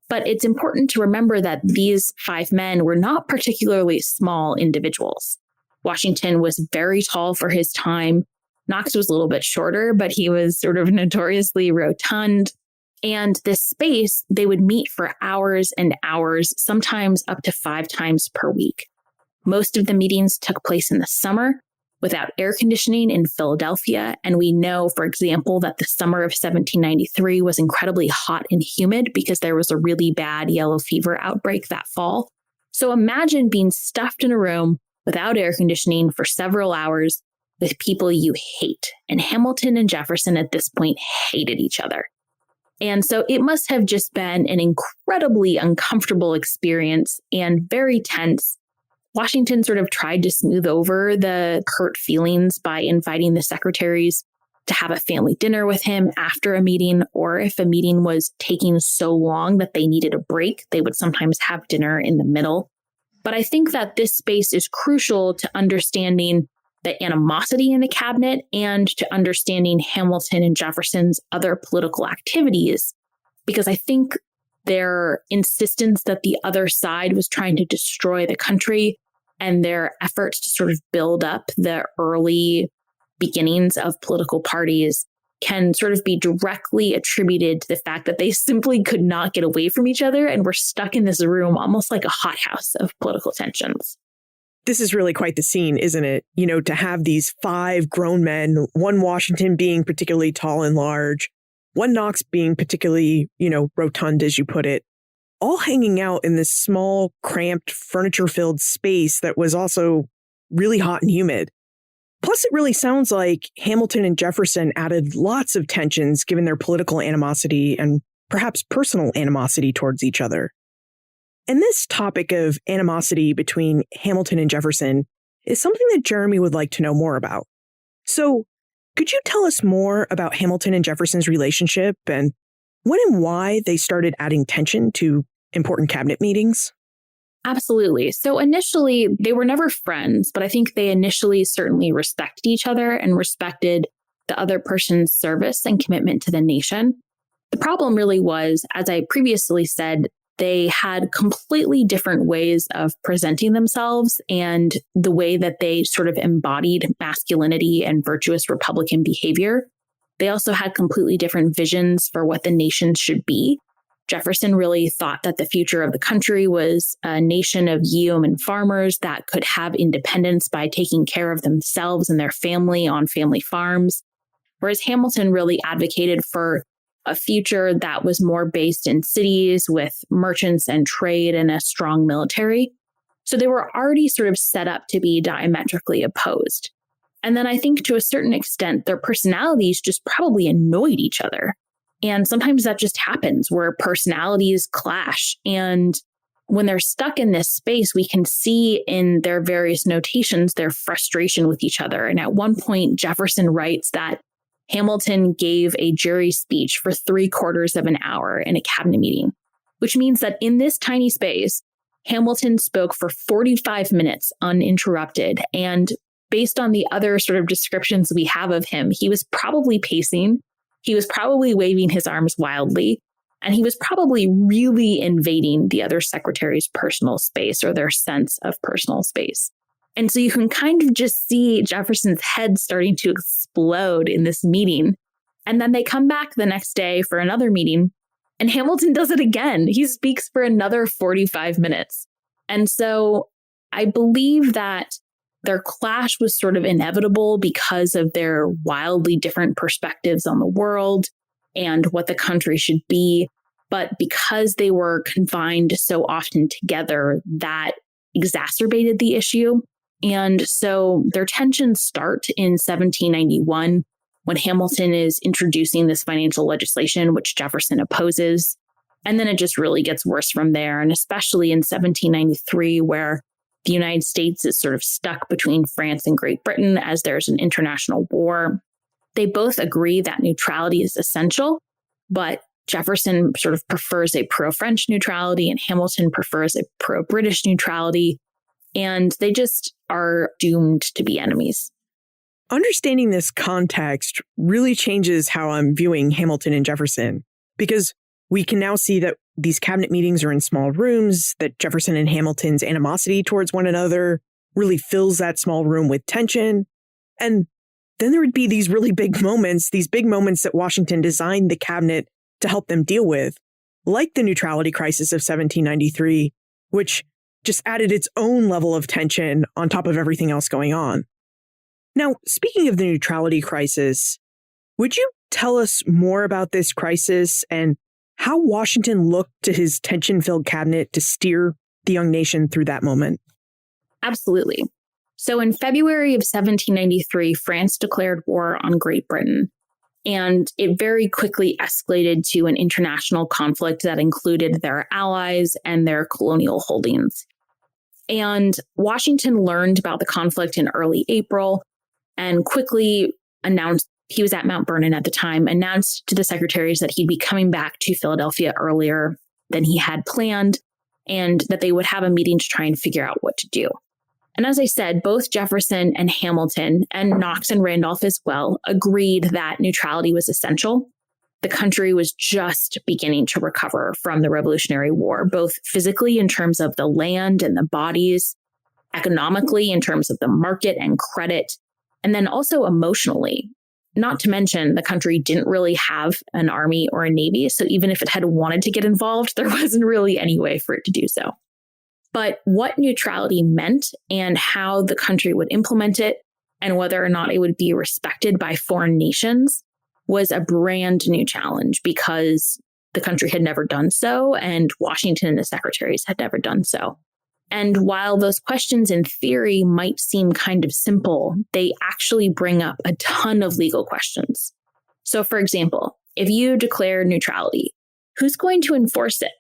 But it's important to remember that these 5 men were not particularly small individuals. Washington was very tall for his time. Knox was a little bit shorter, but he was sort of notoriously rotund. And this space, they would meet for hours and hours, sometimes up to 5 times per week. Most of the meetings took place in the summer without air conditioning in Philadelphia. And we know, for example, that the summer of 1793 was incredibly hot and humid because there was a really bad yellow fever outbreak that fall. So imagine being stuffed in a room without air conditioning for several hours with people you hate. And Hamilton and Jefferson at this point hated each other. And so it must have just been an incredibly uncomfortable experience and very tense. Washington sort of tried to smooth over the hurt feelings by inviting the secretaries to have a family dinner with him after a meeting, or if a meeting was taking so long that they needed a break, they would sometimes have dinner in the middle. But I think that this space is crucial to understanding the animosity in the cabinet and to understanding Hamilton and Jefferson's other political activities, because I think their insistence that the other side was trying to destroy the country and their efforts to sort of build up the early beginnings of political parties can sort of be directly attributed to the fact that they simply could not get away from each other and were stuck in this room almost like a hothouse of political tensions. This is really quite the scene, isn't it? You know, to have these 5 grown men, one Washington being particularly tall and large, one Knox being particularly, rotund, as you put it, all hanging out in this small, cramped, furniture-filled space that was also really hot and humid. Plus, it really sounds like Hamilton and Jefferson added lots of tensions given their political animosity and perhaps personal animosity towards each other. And this topic of animosity between Hamilton and Jefferson is something that Jeremy would like to know more about. So, could you tell us more about Hamilton and Jefferson's relationship and when and why they started adding tension to important cabinet meetings? Absolutely. So initially, they were never friends, but I think they initially certainly respected each other and respected the other person's service and commitment to the nation. The problem really was, as I previously said, they had completely different ways of presenting themselves and the way that they sort of embodied masculinity and virtuous Republican behavior. They also had completely different visions for what the nation should be. Jefferson really thought that the future of the country was a nation of yeoman farmers that could have independence by taking care of themselves and their family on family farms, whereas Hamilton really advocated for a future that was more based in cities with merchants and trade and a strong military. So they were already sort of set up to be diametrically opposed. And then I think to a certain extent, their personalities just probably annoyed each other. And sometimes that just happens where personalities clash. And when they're stuck in this space, we can see in their various notations their frustration with each other. And at one point, Jefferson writes that Hamilton gave a jury speech for 3/4 of an hour in a cabinet meeting, which means that in this tiny space, Hamilton spoke for 45 minutes uninterrupted. And based on the other sort of descriptions we have of him, he was probably pacing. He was probably waving his arms wildly, and he was probably really invading the other secretary's personal space or their sense of personal space. And so you can kind of just see Jefferson's head starting to explode in this meeting. And then they come back the next day for another meeting, and Hamilton does it again. He speaks for another 45 minutes. And so I believe that their clash was sort of inevitable because of their wildly different perspectives on the world and what the country should be. But because they were confined so often together, that exacerbated the issue. And so their tensions start in 1791 when Hamilton is introducing this financial legislation, which Jefferson opposes. And then it just really gets worse from there. And especially in 1793, where the United States is sort of stuck between France and Great Britain as there's an international war. They both agree that neutrality is essential, but Jefferson sort of prefers a pro-French neutrality and Hamilton prefers a pro-British neutrality, and they just are doomed to be enemies. Understanding this context really changes how I'm viewing Hamilton and Jefferson, because we can now see that these cabinet meetings are in small rooms, that Jefferson and Hamilton's animosity towards one another really fills that small room with tension. And then there would be these really big moments that Washington designed the cabinet to help them deal with, like the neutrality crisis of 1793, which just added its own level of tension on top of everything else going on. Now, speaking of the neutrality crisis, would you tell us more about this crisis and how Washington looked to his tension-filled cabinet to steer the young nation through that moment? Absolutely. So in February of 1793, France declared war on Great Britain, and it very quickly escalated to an international conflict that included their allies and their colonial holdings. And Washington learned about the conflict in early April and quickly announced, he was at Mount Vernon at the time, announced to the secretaries that he'd be coming back to Philadelphia earlier than he had planned and that they would have a meeting to try and figure out what to do. And as I said, both Jefferson and Hamilton, and Knox and Randolph as well, agreed that neutrality was essential. The country was just beginning to recover from the Revolutionary War, both physically in terms of the land and the bodies, economically in terms of the market and credit, and then also emotionally. Not to mention, the country didn't really have an army or a navy, so even if it had wanted to get involved, there wasn't really any way for it to do so. But what neutrality meant and how the country would implement it and whether or not it would be respected by foreign nations was a brand new challenge because the country had never done so and Washington and the secretaries had never done so. And while those questions in theory might seem kind of simple, they actually bring up a ton of legal questions. So for example, if you declare neutrality, who's going to enforce it?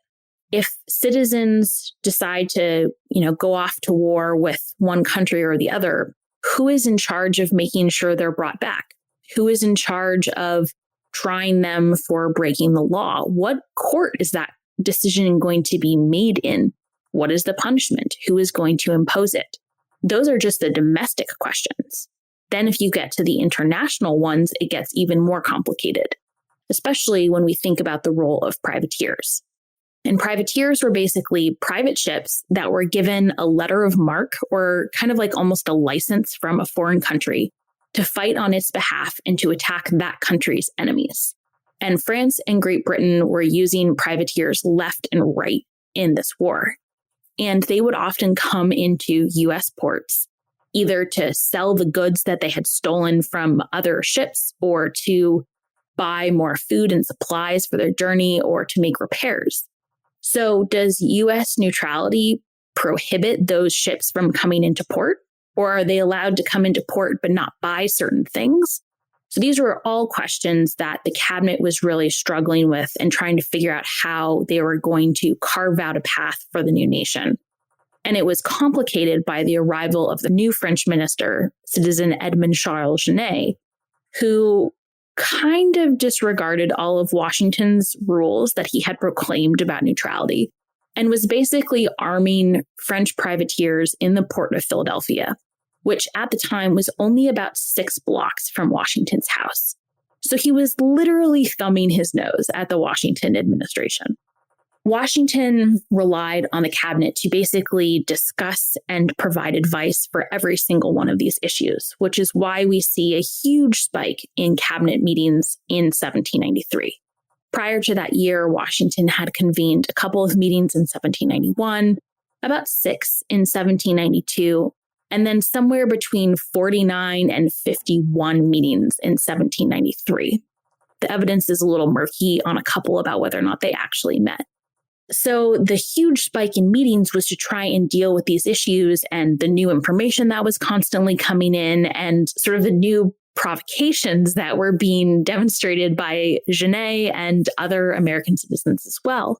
If citizens decide to, go off to war with one country or the other, who is in charge of making sure they're brought back? Who is in charge of trying them for breaking the law? What court is that decision going to be made in? What is the punishment? Who is going to impose it? Those are just the domestic questions. Then if you get to the international ones, it gets even more complicated, especially when we think about the role of privateers. And privateers were basically private ships that were given a letter of marque or kind of like almost a license from a foreign country to fight on its behalf and to attack that country's enemies. And France and Great Britain were using privateers left and right in this war. And they would often come into U.S. ports, either to sell the goods that they had stolen from other ships or to buy more food and supplies for their journey or to make repairs. So does U.S. neutrality prohibit those ships from coming into port? Or are they allowed to come into port but not buy certain things? So these were all questions that the cabinet was really struggling with and trying to figure out how they were going to carve out a path for the new nation. And it was complicated by the arrival of the new French minister, citizen Edmond Charles Genet, who kind of disregarded all of Washington's rules that he had proclaimed about neutrality and was basically arming French privateers in the port of Philadelphia, which at the time was only about 6 blocks from Washington's house. So he was literally thumbing his nose at the Washington administration. Washington relied on the cabinet to basically discuss and provide advice for every single one of these issues, which is why we see a huge spike in cabinet meetings in 1793. Prior to that year, Washington had convened a couple of meetings in 1791, about 6 in 1792, and then somewhere between 49 and 51 meetings in 1793. The evidence is a little murky on a couple about whether or not they actually met. So the huge spike in meetings was to try and deal with these issues and the new information that was constantly coming in and sort of the new provocations that were being demonstrated by Genet and other American citizens as well.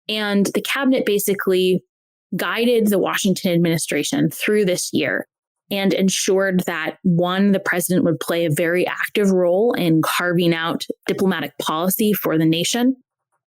And the cabinet basically guided the Washington administration through this year and ensured that, one, the president would play a very active role in carving out diplomatic policy for the nation.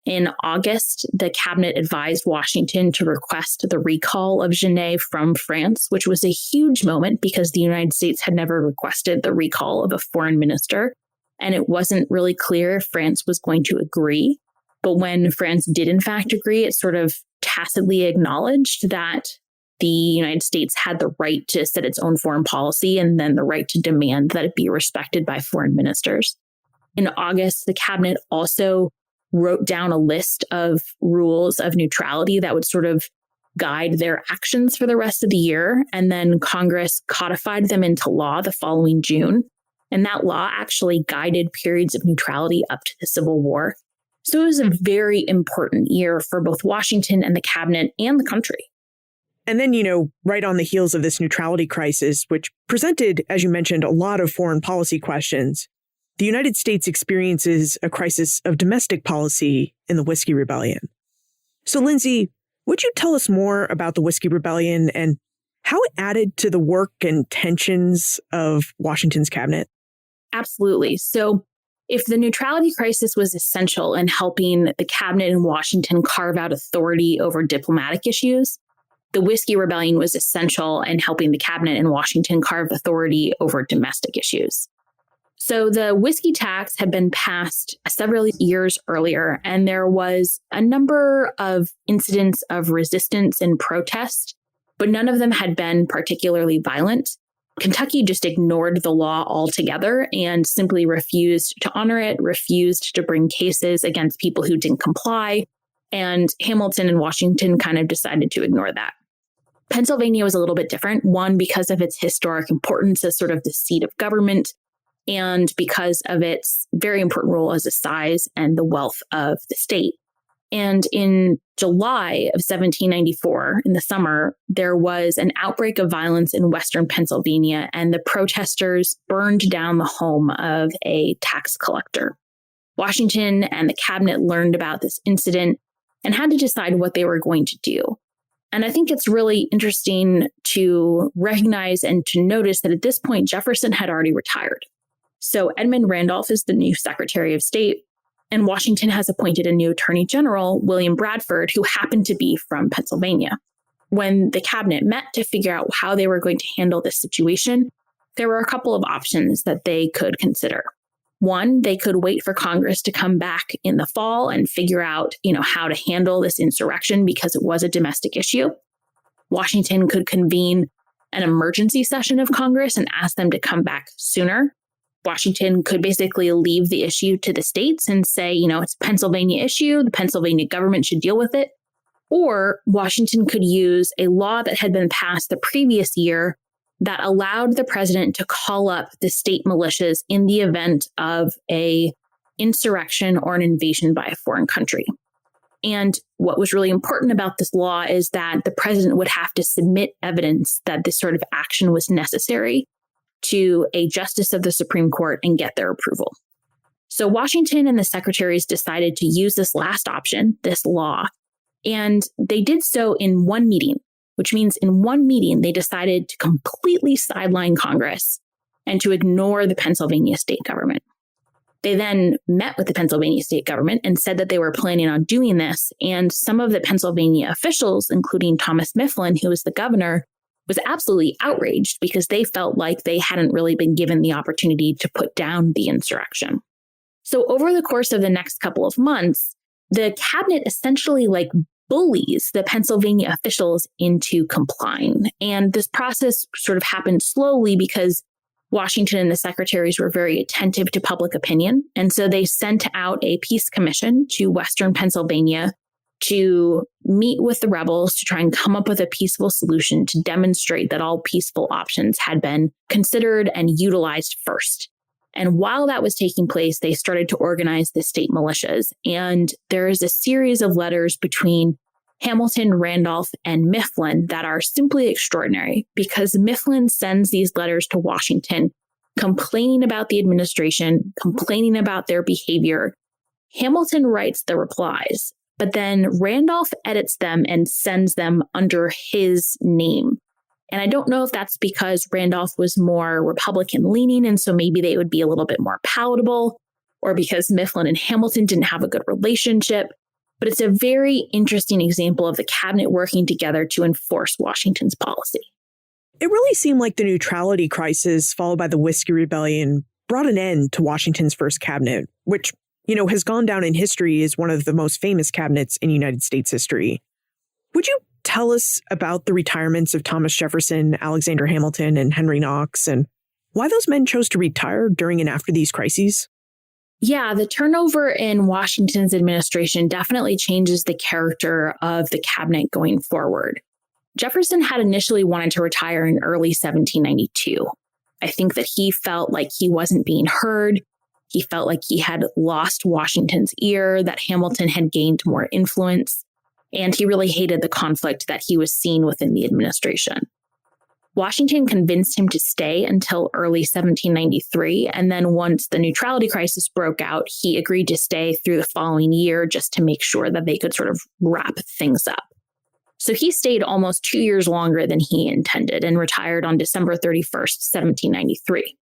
In August, the cabinet advised Washington to request the recall of Genet from France, which was a huge moment because the United States had never requested the recall of a foreign minister, and it wasn't really clear if France was going to agree. But when France did in fact agree, it sort of tacitly acknowledged that the United States had the right to set its own foreign policy and then the right to demand that it be respected by foreign ministers. In August, the cabinet also wrote down a list of rules of neutrality that would sort of guide their actions for the rest of the year. And then Congress codified them into law the following June. And that law actually guided periods of neutrality up to the Civil War. So it was a very important year for both Washington and the cabinet and the country. And then, right on the heels of this neutrality crisis, which presented, as you mentioned, a lot of foreign policy questions, the United States experiences a crisis of domestic policy in the Whiskey Rebellion. So, Lindsay, would you tell us more about the Whiskey Rebellion and how it added to the work and tensions of Washington's cabinet? Absolutely. So, if the neutrality crisis was essential in helping the cabinet in Washington carve out authority over diplomatic issues, the Whiskey Rebellion was essential in helping the cabinet in Washington carve authority over domestic issues. So the whiskey tax had been passed several years earlier, and there was a number of incidents of resistance and protest, but none of them had been particularly violent. Kentucky just ignored the law altogether and simply refused to honor it, refused to bring cases against people who didn't comply, and Hamilton and Washington kind of decided to ignore that. Pennsylvania was a little bit different, one, because of its historic importance as sort of the seat of government, and because of its very important role as the size and the wealth of the state. And in July of 1794, in the summer, there was an outbreak of violence in western Pennsylvania, and the protesters burned down the home of a tax collector. Washington and the cabinet learned about this incident and had to decide what they were going to do. And I think it's really interesting to recognize and to notice that at this point, Jefferson had already retired. So Edmund Randolph is the new Secretary of State, and Washington has appointed a new Attorney General, William Bradford, who happened to be from Pennsylvania. When the cabinet met to figure out how they were going to handle this situation, there were a couple of options that they could consider. One, they could wait for Congress to come back in the fall and figure out, how to handle this insurrection because it was a domestic issue. Washington could convene an emergency session of Congress and ask them to come back sooner. Washington could basically leave the issue to the states and say, it's a Pennsylvania issue. The Pennsylvania government should deal with it. Or Washington could use a law that had been passed the previous year that allowed the president to call up the state militias in the event of a insurrection or an invasion by a foreign country. And what was really important about this law is that the president would have to submit evidence that this sort of action was necessary to a justice of the Supreme Court and get their approval. So Washington and the secretaries decided to use this last option, this law, and they did so in one meeting, which means in one meeting, they decided to completely sideline Congress and to ignore the Pennsylvania state government. They then met with the Pennsylvania state government and said that they were planning on doing this. And some of the Pennsylvania officials, including Thomas Mifflin, who was the governor, was absolutely outraged because they felt like they hadn't really been given the opportunity to put down the insurrection. So over the course of the next couple of months, the cabinet essentially bullies the Pennsylvania officials into complying. And this process sort of happened slowly because Washington and the secretaries were very attentive to public opinion. And so they sent out a peace commission to Western Pennsylvania to meet with the rebels to try and come up with a peaceful solution to demonstrate that all peaceful options had been considered and utilized first. And while that was taking place, they started to organize the state militias. And there is a series of letters between Hamilton, Randolph, and Mifflin that are simply extraordinary because Mifflin sends these letters to Washington complaining about the administration, complaining about their behavior. Hamilton writes the replies, but then Randolph edits them and sends them under his name. And I don't know if that's because Randolph was more Republican leaning, and so maybe they would be a little bit more palatable, or because Mifflin and Hamilton didn't have a good relationship. But it's a very interesting example of the cabinet working together to enforce Washington's policy. It really seemed like the neutrality crisis followed by the Whiskey Rebellion brought an end to Washington's first cabinet, which, has gone down in history as one of the most famous cabinets in United States history. Would you tell us about the retirements of Thomas Jefferson, Alexander Hamilton, and Henry Knox, and why those men chose to retire during and after these crises? Yeah, the turnover in Washington's administration definitely changes the character of the cabinet going forward. Jefferson had initially wanted to retire in early 1792. I think that he felt like he wasn't being heard. He felt like he had lost Washington's ear, that Hamilton had gained more influence, and he really hated the conflict that he was seeing within the administration. Washington convinced him to stay until early 1793, and then once the neutrality crisis broke out, he agreed to stay through the following year just to make sure that they could sort of wrap things up. So he stayed almost 2 years longer than he intended and retired on December 31st, 1793.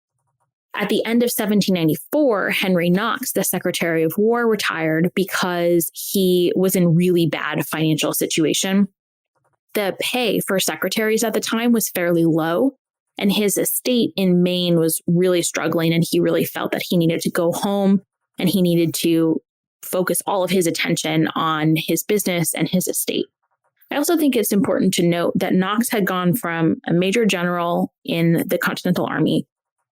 At the end of 1794, Henry Knox, the Secretary of War, retired because he was in really bad financial situation. The pay for secretaries at the time was fairly low, and his estate in Maine was really struggling, and he really felt that he needed to go home and he needed to focus all of his attention on his business and his estate. I also think it's important to note that Knox had gone from a major general in the Continental Army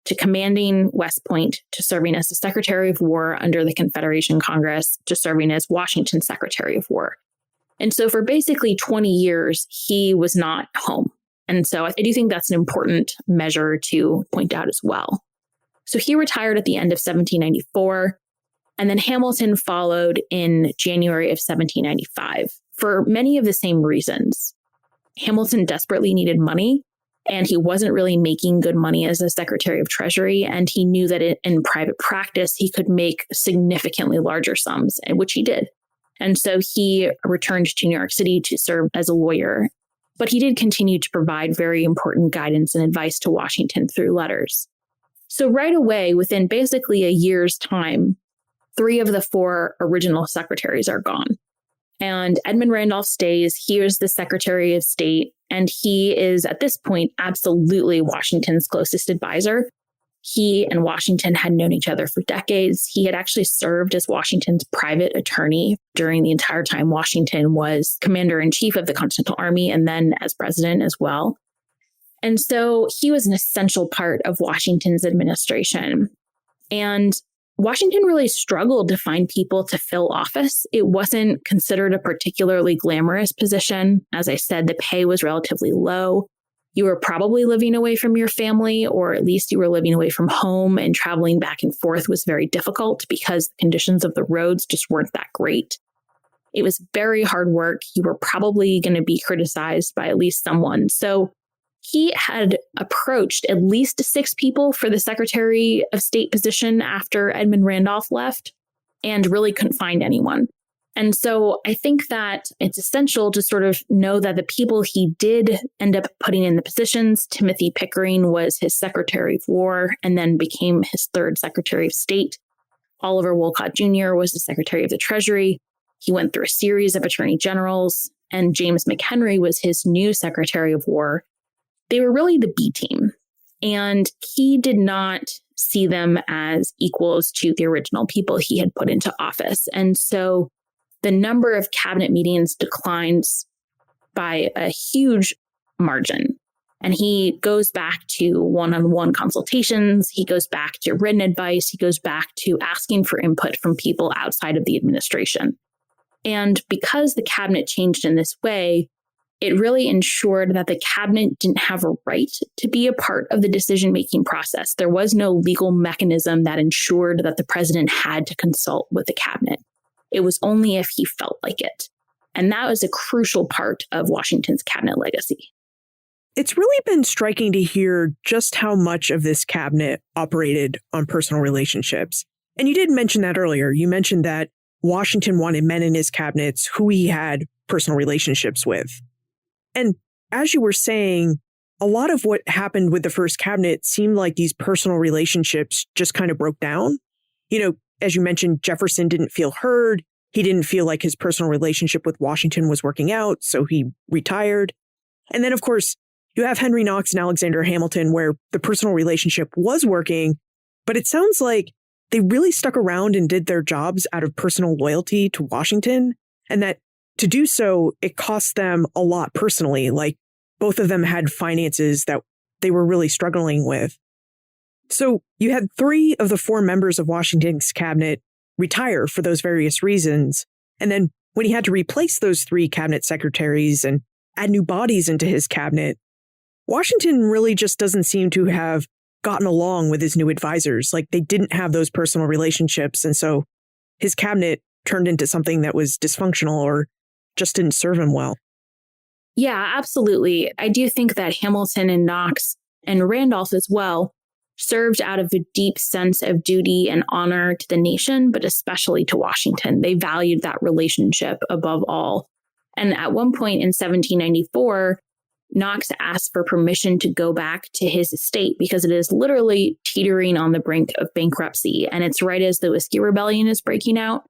to commanding West Point, to serving as the Secretary of War under the Confederation Congress, to serving as Washington's Secretary of War. And so for basically 20 years, he was not home. And so I do think that's an important measure to point out as well. So he retired at the end of 1794, and then Hamilton followed in January of 1795 for many of the same reasons. Hamilton desperately needed money, and he wasn't really making good money as a Secretary of Treasury. And he knew that in private practice, he could make significantly larger sums, which he did. And so he returned to New York City to serve as a lawyer. But he did continue to provide very important guidance and advice to Washington through letters. So right away, within basically a year's time, 3 of the 4 original secretaries are gone. And Edmund Randolph stays. He is the Secretary of State, and he is, at this point, absolutely Washington's closest advisor. He and Washington had known each other for decades. He had actually served as Washington's private attorney during the entire time Washington was commander-in-chief of the Continental Army, and then as president as well. And so he was an essential part of Washington's administration. And Washington really struggled to find people to fill office. It wasn't considered a particularly glamorous position. As I said, the pay was relatively low. You were probably living away from your family, or at least you were living away from home, and traveling back and forth was very difficult because the conditions of the roads just weren't that great. It was very hard work. You were probably going to be criticized by at least someone. So he had approached at least 6 people for the Secretary of State position after Edmund Randolph left and really couldn't find anyone. And so I think that it's essential to sort of know that the people he did end up putting in the positions, Timothy Pickering was his Secretary of War and then became his 3rd Secretary of State. Oliver Wolcott Jr. was the Secretary of the Treasury. He went through a series of attorney generals, and James McHenry was his new Secretary of War. They were really the B team, and he did not see them as equals to the original people he had put into office. And so the number of cabinet meetings declines by a huge margin. And he goes back to one-on-one consultations. He goes back to written advice. He goes back to asking for input from people outside of the administration. And because the cabinet changed in this way, it really ensured that the cabinet didn't have a right to be a part of the decision-making process. There was no legal mechanism that ensured that the president had to consult with the cabinet. It was only if he felt like it. And that was a crucial part of Washington's cabinet legacy. It's really been striking to hear just how much of this cabinet operated on personal relationships. And you did mention that earlier. You mentioned that Washington wanted men in his cabinets who he had personal relationships with. And as you were saying, a lot of what happened with the first cabinet seemed like these personal relationships just kind of broke down. You know, as you mentioned, Jefferson didn't feel heard. He didn't feel like his personal relationship with Washington was working out, so he retired. And then, of course, you have Henry Knox and Alexander Hamilton, where the personal relationship was working, but it sounds like they really stuck around and did their jobs out of personal loyalty to Washington, and that to do so, it cost them a lot personally. Like, both of them had finances that they were really struggling with. So you had 3 of the 4 members of Washington's cabinet retire for those various reasons. And then when he had to replace those 3 cabinet secretaries and add new bodies into his cabinet, Washington really just doesn't seem to have gotten along with his new advisors. Like, they didn't have those personal relationships. And so his cabinet turned into something that was dysfunctional or just didn't serve him well. Yeah, absolutely. I do think that Hamilton and Knox and Randolph as well served out of a deep sense of duty and honor to the nation, but especially to Washington. They valued that relationship above all. And at one point in 1794, Knox asked for permission to go back to his estate because it is literally teetering on the brink of bankruptcy. And it's right as the Whiskey Rebellion is breaking out.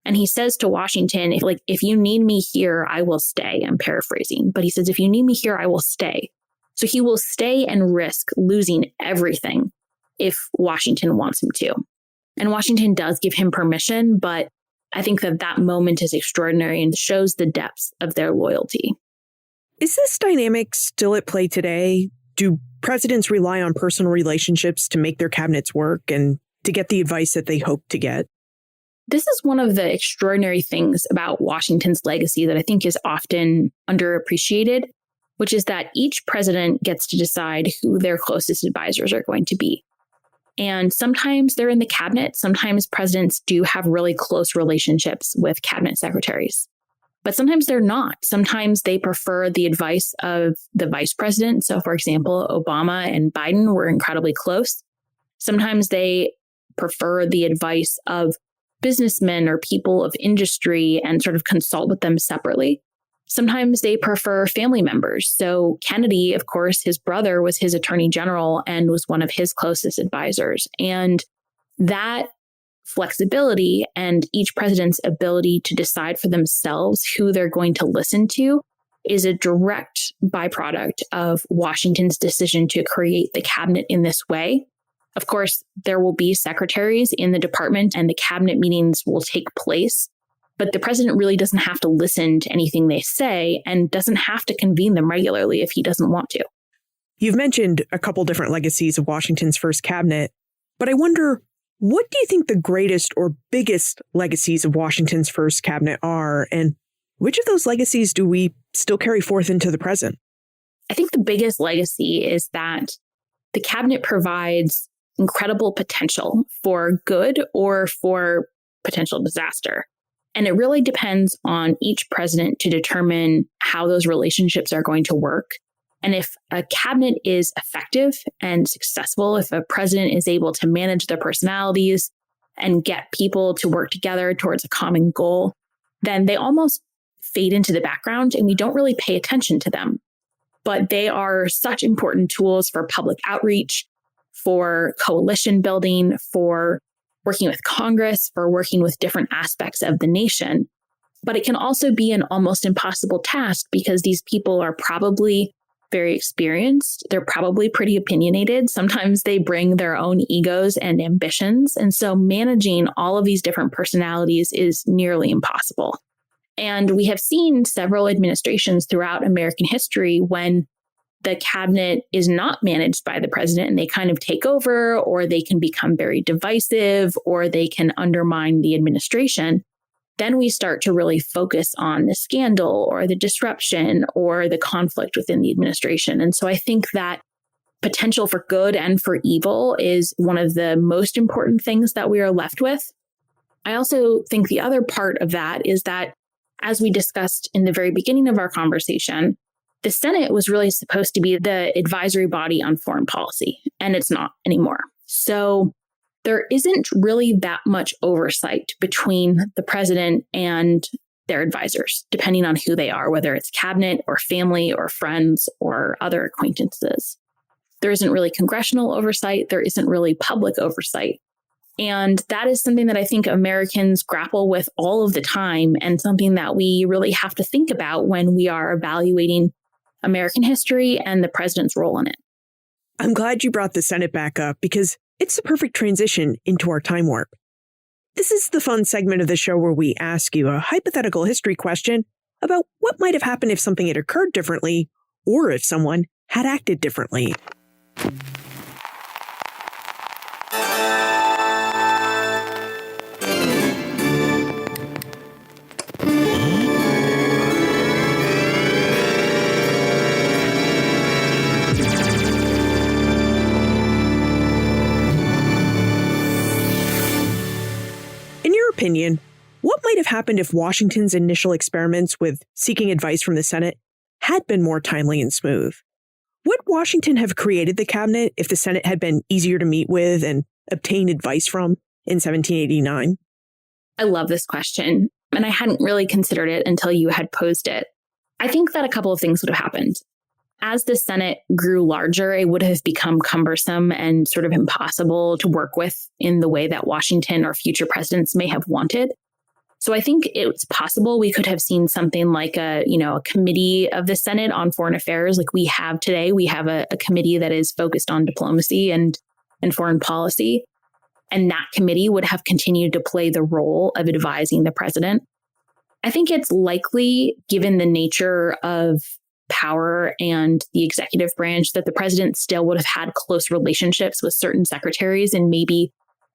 And he says to Washington, if you need me here, I will stay. I'm paraphrasing, but he says, if you need me here, I will stay. So he will stay and risk losing everything if Washington wants him to. And Washington does give him permission, but I think that moment is extraordinary and shows the depths of their loyalty. Is this dynamic still at play today? Do presidents rely on personal relationships to make their cabinets work and to get the advice that they hope to get? This is one of the extraordinary things about Washington's legacy that I think is often underappreciated, which is that each president gets to decide who their closest advisors are going to be. And sometimes they're in the cabinet. Sometimes presidents do have really close relationships with cabinet secretaries, but sometimes they're not. Sometimes they prefer the advice of the vice president. So, for example, Obama and Biden were incredibly close. Sometimes they prefer the advice of businessmen or people of industry and sort of consult with them separately. Sometimes they prefer family members. So Kennedy, of course, his brother was his attorney general and was one of his closest advisors. And that flexibility and each president's ability to decide for themselves who they're going to listen to is a direct byproduct of Washington's decision to create the cabinet in this way. Of course, there will be secretaries in the department and the cabinet meetings will take place, but the president really doesn't have to listen to anything they say and doesn't have to convene them regularly if he doesn't want to. You've mentioned a couple different legacies of Washington's first cabinet, but I wonder, What do you think the greatest or biggest legacies of Washington's first cabinet are, and which of those legacies do we still carry forth into the present? I think the biggest legacy is that the cabinet provides incredible potential for good or for potential disaster. And it really depends on each president to determine how those relationships are going to work. And if a cabinet is effective and successful, if a president is able to manage their personalities and get people to work together towards a common goal, then they almost fade into the background and we don't really pay attention to them. But they are such important tools for public outreach, for coalition building, for working with Congress, for working with different aspects of the nation. But it can also be an almost impossible task because these people are probably very experienced. They're probably pretty opinionated. Sometimes they bring their own egos and ambitions. And so managing all of these different personalities is nearly impossible. And we have seen several administrations throughout American history when the cabinet is not managed by the president and they kind of take over, or they can become very divisive, or they can undermine the administration. Then we start to really focus on the scandal or the disruption or the conflict within the administration. And so I think that potential for good and for evil is one of the most important things that we are left with. I also think the other part of that is that, as we discussed in the very beginning of our conversation, the Senate was really supposed to be the advisory body on foreign policy, and it's not anymore. So there isn't really that much oversight between the president and their advisors, depending on who they are, whether it's cabinet or family or friends or other acquaintances. There isn't really congressional oversight. There isn't really public oversight. And that is something that I think Americans grapple with all of the time, and something that we really have to think about when we are evaluating American history and the president's role in it. I'm glad you brought the Senate back up because it's the perfect transition into our time warp. This is the fun segment of the show where we ask you a hypothetical history question about what might have happened if something had occurred differently, or if someone had acted differently. Opinion, what might have happened if Washington's initial experiments with seeking advice from the Senate had been more timely and smooth? Would Washington have created the cabinet if the Senate had been easier to meet with and obtain advice from in 1789? I love this question, and I hadn't really considered it until you had posed it. I think that a couple of things would have happened. As the Senate grew larger, it would have become cumbersome and sort of impossible to work with in the way that Washington or future presidents may have wanted. So I think it's possible we could have seen something like a committee of the Senate on foreign affairs like we have today. We have a committee that is focused on diplomacy and foreign policy. And that committee would have continued to play the role of advising the president. I think it's likely, given the nature of power and the executive branch, that the president still would have had close relationships with certain secretaries and maybe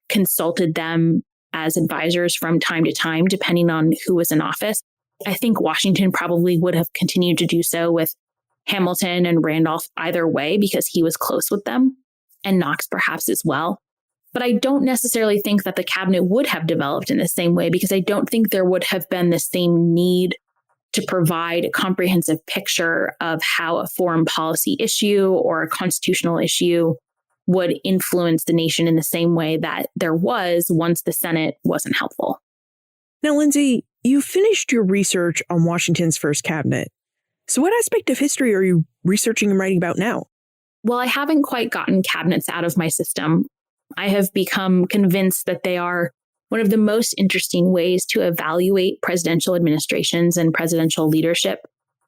consulted them as advisors from time to time, depending on who was in office. I think Washington probably would have continued to do so with Hamilton and Randolph either way because he was close with them, and Knox perhaps as well. But I don't necessarily think that the cabinet would have developed in the same way because I don't think there would have been the same need to provide a comprehensive picture of how a foreign policy issue or a constitutional issue would influence the nation in the same way that there was once the Senate wasn't helpful. Now, Lindsay, you finished your research on Washington's first cabinet. So what aspect of history are you researching and writing about now? Well, I haven't quite gotten cabinets out of my system. I have become convinced that they are one of the most interesting ways to evaluate presidential administrations and presidential leadership,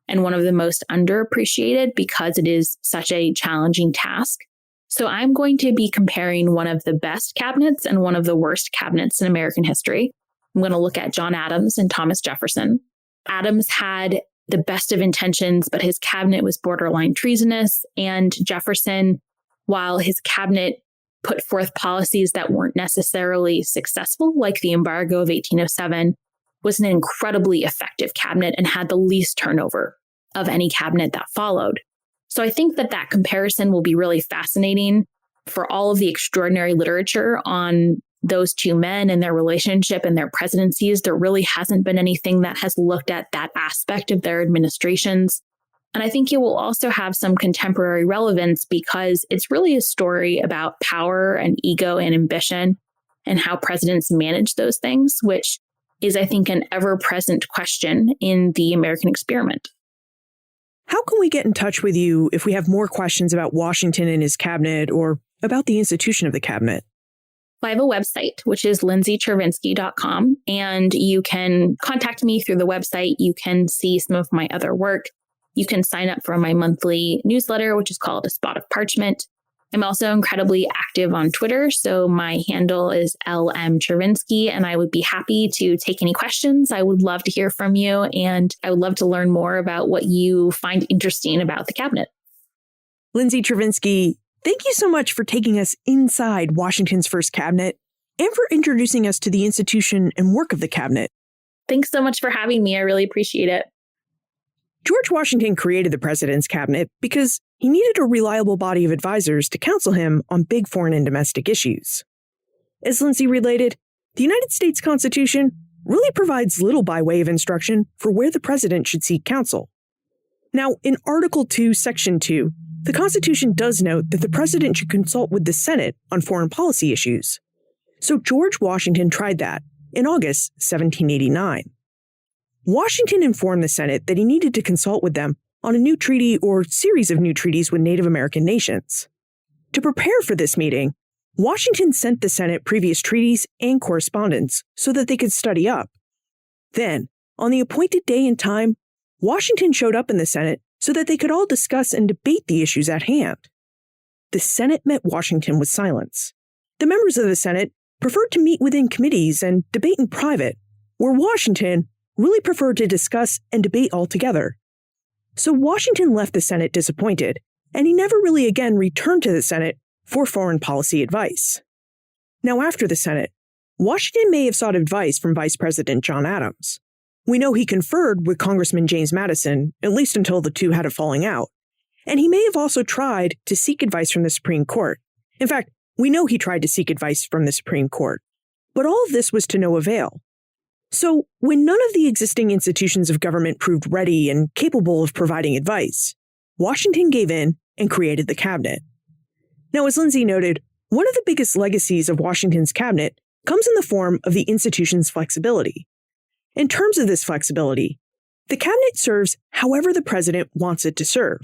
and one of the most underappreciated because it is such a challenging task. So I'm going to be comparing one of the best cabinets and one of the worst cabinets in American history. I'm going to look at John Adams and Thomas Jefferson. Adams had the best of intentions, but his cabinet was borderline treasonous. And Jefferson, while his cabinet put forth policies that weren't necessarily successful, like the embargo of 1807, was an incredibly effective cabinet and had the least turnover of any cabinet that followed. So I think that comparison will be really fascinating for all of the extraordinary literature on those two men and their relationship and their presidencies. There really hasn't been anything that has looked at that aspect of their administrations. And I think it will also have some contemporary relevance because it's really a story about power and ego and ambition and how presidents manage those things, which is, I think, an ever-present question in the American experiment. How can we get in touch with you if we have more questions about Washington and his cabinet or about the institution of the cabinet? I have a website, which is lindsaychervinsky.com, and you can contact me through the website. You can see some of my other work. You can sign up for my monthly newsletter, which is called A Spot of Parchment. I'm also incredibly active on Twitter, so my handle is LM Chervinsky, and I would be happy to take any questions. I would love to hear from you, and I would love to learn more about what you find interesting about the cabinet. Lindsay Chervinsky, thank you so much for taking us inside Washington's first cabinet and for introducing us to the institution and work of the cabinet. Thanks so much for having me. I really appreciate it. George Washington created the president's cabinet because he needed a reliable body of advisors to counsel him on big foreign and domestic issues. As Lindsay related, the United States Constitution really provides little by way of instruction for where the president should seek counsel. Now, in Article 2, Section 2, the Constitution does note that the president should consult with the Senate on foreign policy issues. So George Washington tried that in August 1789. Washington informed the Senate that he needed to consult with them on a new treaty or series of new treaties with Native American nations. To prepare for this meeting, Washington sent the Senate previous treaties and correspondence so that they could study up. Then, on the appointed day and time, Washington showed up in the Senate so that they could all discuss and debate the issues at hand. The Senate met Washington with silence. The members of the Senate preferred to meet within committees and debate in private, where Washington really preferred to discuss and debate altogether. So Washington left the Senate disappointed, and he never really again returned to the Senate for foreign policy advice. Now, after the Senate, Washington may have sought advice from Vice President John Adams. We know he conferred with Congressman James Madison, at least until the two had a falling out, and he may have also tried to seek advice from the Supreme Court. In fact, we know he tried to seek advice from the Supreme Court. But all of this was to no avail. So, when none of the existing institutions of government proved ready and capable of providing advice, Washington gave in and created the cabinet. Now, as Lindsay noted, one of the biggest legacies of Washington's cabinet comes in the form of the institution's flexibility. In terms of this flexibility, the cabinet serves however the president wants it to serve.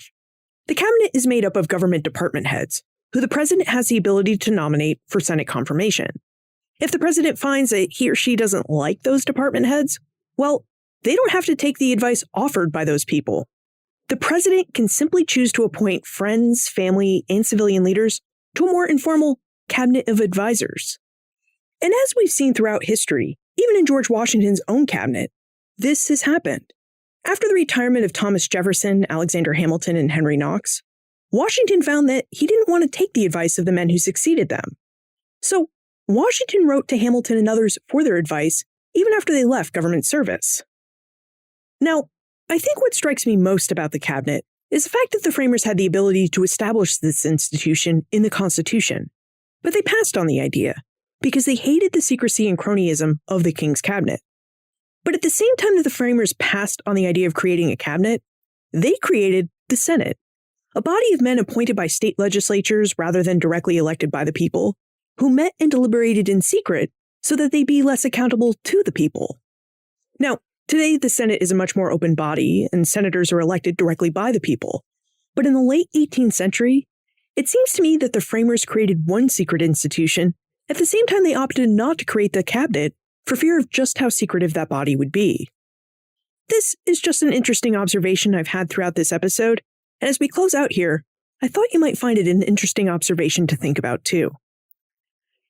The cabinet is made up of government department heads, who the president has the ability to nominate for Senate confirmation. If the president finds that he or she doesn't like those department heads, well, they don't have to take the advice offered by those people. The president can simply choose to appoint friends, family, and civilian leaders to a more informal cabinet of advisors. And as we've seen throughout history, even in George Washington's own cabinet, this has happened. After the retirement of Thomas Jefferson, Alexander Hamilton, and Henry Knox, Washington found that he didn't want to take the advice of the men who succeeded them. So Washington wrote to Hamilton and others for their advice even after they left government service. Now, I think what strikes me most about the cabinet is the fact that the framers had the ability to establish this institution in the Constitution, but they passed on the idea because they hated the secrecy and cronyism of the king's cabinet. But at the same time that the framers passed on the idea of creating a cabinet, they created the Senate, a body of men appointed by state legislatures rather than directly elected by the people, who met and deliberated in secret so that they be less accountable to the people. Now, today the Senate is a much more open body, and senators are elected directly by the people. But in the late 18th century, it seems to me that the framers created one secret institution at the same time they opted not to create the cabinet for fear of just how secretive that body would be. This is just an interesting observation I've had throughout this episode, and as we close out here, I thought you might find it an interesting observation to think about too.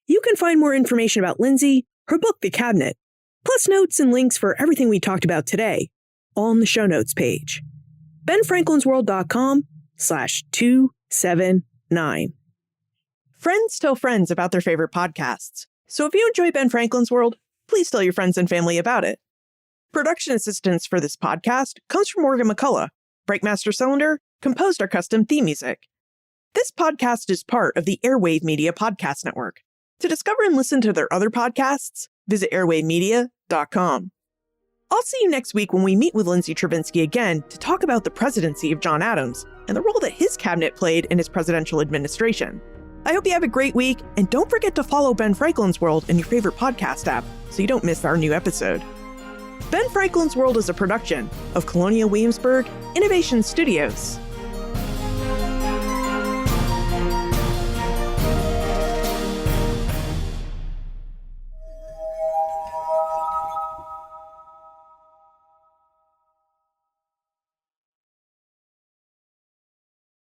You can find more information about Lindsay, her book, The Cabinet, plus notes and links for everything we talked about today, all on the show notes page. benfranklinsworld.com/279. Friends tell friends about their favorite podcasts. So if you enjoy Ben Franklin's World, please tell your friends and family about it. Production assistance for this podcast comes from Morgan McCullough. Breakmaster Cylinder composed our custom theme music. This podcast is part of the Airwave Media Podcast Network. To discover and listen to their other podcasts, visit airwavemedia.com. I'll see you next week when we meet with Lindsay Chervinsky again to talk about the presidency of John Adams and the role that his cabinet played in his presidential administration. I hope you have a great week, and don't forget to follow Ben Franklin's World in your favorite podcast app so you don't miss our new episode. Ben Franklin's World is a production of Colonial Williamsburg Innovation Studios.